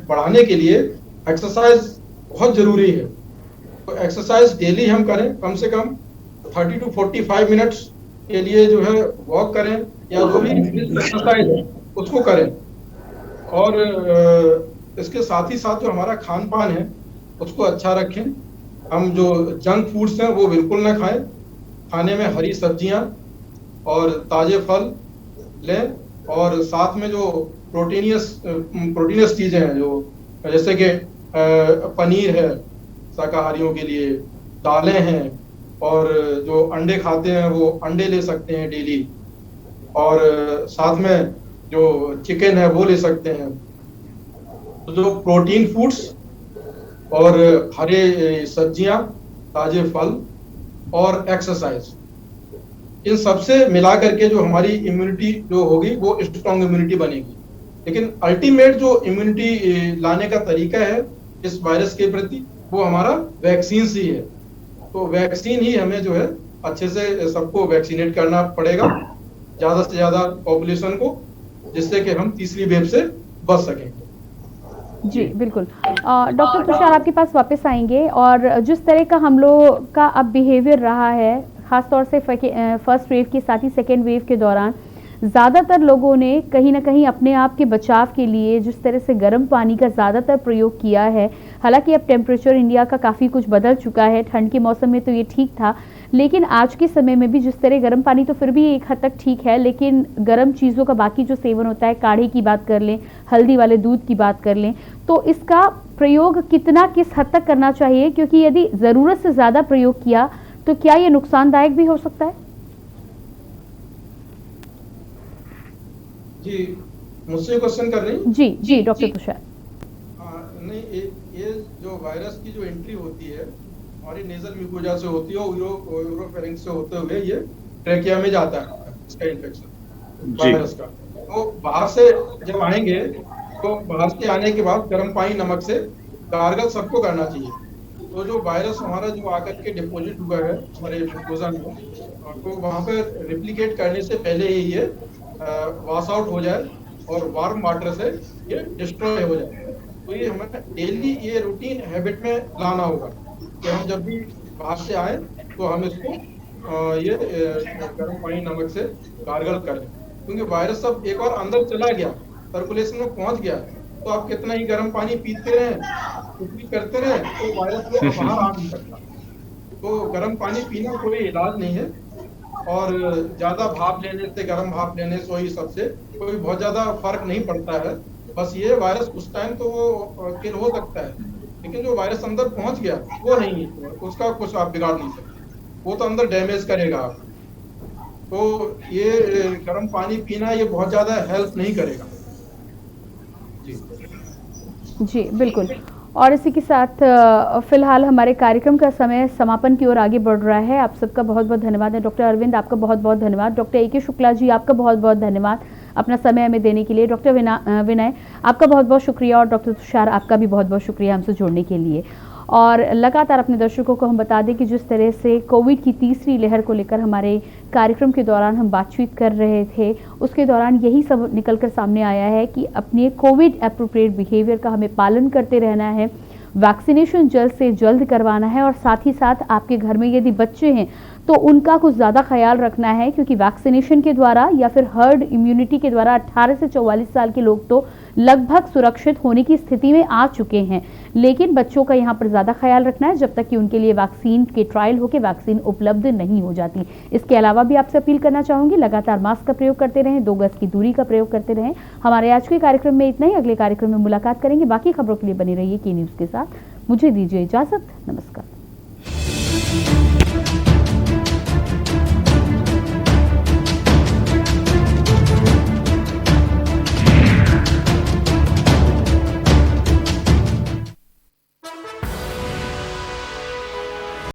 बढ़ाने के लिए एक्सरसाइज बहुत जरूरी है। तो एक्सरसाइज डेली हम करें, कम से कम 30 to 45 मिनट्स के लिए जो है वॉक करें, या जो भी एक्सरसाइज है उसको करें। और इसके साथ ही साथ जो हमारा खान पान है उसको अच्छा रखें। हम जो जंक फूड्स हैं वो बिल्कुल ना खाएं। खाने में हरी सब्जियां और ताजे फल लें, और साथ में जो प्रोटीनियस चीजें हैं, जो जैसे कि पनीर है शाकाहारियों के लिए, दालें हैं, और जो अंडे खाते हैं वो अंडे ले सकते हैं डेली, और साथ में जो चिकन है वो ले सकते हैं। तो जो प्रोटीन फूड्स और हरे सब्जियां, ताजे फल और एक्सरसाइज, इन सबसे मिला करके जो हमारी इम्यूनिटी जो होगी वो स्ट्रॉन्ग इम्यूनिटी बनेगी। लेकिन अल्टीमेट जो इम्यूनिटी लाने का तरीका है इस वायरस के प्रति, वो हमारा वैक्सीन ही है। तो वैक्सीन ही हमें जो है अच्छे से सबको वैक्सीनेट करना पड़ेगा, ज्यादा से ज्यादा पॉपुलेशन को, जिससे कि हम तीसरी वेव से बच सकें। जी बिल्कुल। डॉक्टर तुषार, आपके पास वापस आएंगे। और जिस तरह का हम लोग का अब बिहेवियर रहा है, खासतौर से फर्स्ट वेव के साथ ही सेकेंड वेव के दौरान, ज़्यादातर लोगों ने कहीं ना कहीं अपने आप के बचाव के लिए जिस तरह से गर्म पानी का ज़्यादातर प्रयोग किया है। हालांकि अब टेम्परेचर इंडिया का काफ़ी कुछ बदल चुका है, ठंड के मौसम में तो ये ठीक था, लेकिन आज के समय में भी जिस तरह गर्म पानी तो फिर भी एक हद तक ठीक है, लेकिन गर्म चीज़ों का बाकी जो सेवन होता है, काढ़े की बात कर लें, हल्दी वाले दूध की बात कर लें, तो इसका प्रयोग कितना किस हद तक करना चाहिए? क्योंकि यदि ज़रूरत से ज़्यादा प्रयोग किया तो क्या ये नुकसानदायक भी हो सकता है? जी, मुझसे क्वेश्चन कर रही हैं? जी डॉक्टर तुषार। नहीं, ये जो वायरस की जो एंट्री होती है हमारी नेजल म्यूकोजा से होती है, ओरोफेरिंक्स से होते हुए ये ट्रेकिया में जाता है इसका इन्फेक्शन वायरस का। तो बाहर से जब आएंगे तो बाहर से आने के बाद गर्म पानी नमक से गार्गल सबको करना चाहिए। तो जो वायरस हमारा जो आकर के डिपोजिट हुआ है हमारे म्यूकोजा में, तो वहाँ पर रिप्लिकेट करने से पहले ही ये वॉश आउट हो जाए और वार्म वाटर से ये डिस्ट्रॉय हो जाए। तो ये हमें डेली ये रूटीन हैबिट में लाना होगा कि हम जब भी बाहर से आए तो हम इसको ये गर्म पानी नमक से गार्गल करें, क्योंकि वायरस सब एक बार अंदर चला गया, सर्कुलेशन में पहुंच गया, तो आप कितना ही गर्म पानी पीते रहें, कुछ भी करते रहें, तो वायरस को बाहर आ नहीं सकता। तो गर्म पानी पीना कोई इलाज नहीं है, और ज्यादा भाप लेने से, गर्म भाप लेने से ही सबसे कोई बहुत ज्यादा फर्क नहीं पड़ता है। बस ये वायरस उस टाइम तो वो किल हो सकता है, लेकिन जो वायरस अंदर पहुंच गया वो नहीं, उसका कुछ आप बिगाड़ नहीं सकते, वो तो अंदर डैमेज करेगा आप। तो ये गर्म पानी पीना ये बहुत ज्यादा हेल्प नहीं करेगा। जी बिल्कुल। और इसी के साथ फिलहाल हमारे कार्यक्रम का समय समापन की ओर आगे बढ़ रहा है। आप सबका बहुत बहुत धन्यवाद है। डॉक्टर अरविंद आपका बहुत बहुत धन्यवाद। डॉक्टर ए के शुक्ला जी आपका बहुत बहुत धन्यवाद अपना समय हमें देने के लिए। डॉक्टर विनय आपका बहुत बहुत शुक्रिया और डॉक्टर तुषार आपका भी बहुत बहुत शुक्रिया हमसे जुड़ने के लिए। और लगातार अपने दर्शकों को हम बता दें कि जिस तरह से कोविड की तीसरी लहर को लेकर हमारे कार्यक्रम के दौरान हम बातचीत कर रहे थे, उसके दौरान यही सब निकलकर सामने आया है कि अपने कोविड एप्रोप्रिएट बिहेवियर का हमें पालन करते रहना है, वैक्सीनेशन जल्द से जल्द करवाना है और साथ ही साथ आपके घर में यदि बच्चे हैं तो उनका कुछ ज़्यादा ख्याल रखना है, क्योंकि वैक्सीनेशन के द्वारा या फिर हर्ड इम्यूनिटी के द्वारा 18 से 44 साल के लोग तो लगभग सुरक्षित होने की स्थिति में आ चुके हैं, लेकिन बच्चों का यहाँ पर ज़्यादा ख्याल रखना है जब तक कि उनके लिए वैक्सीन के ट्रायल होकर वैक्सीन उपलब्ध नहीं हो जाती। इसके अलावा भी आपसे अपील करना चाहूँगी, लगातार मास्क का प्रयोग करते रहें, 2 गज की दूरी का प्रयोग करते रहें। हमारे आज के कार्यक्रम में इतना ही, अगले कार्यक्रम में मुलाकात करेंगे। बाकी खबरों के लिए बने रहिए के न्यूज़ के साथ। मुझे दीजिए इजाज़त, नमस्कार।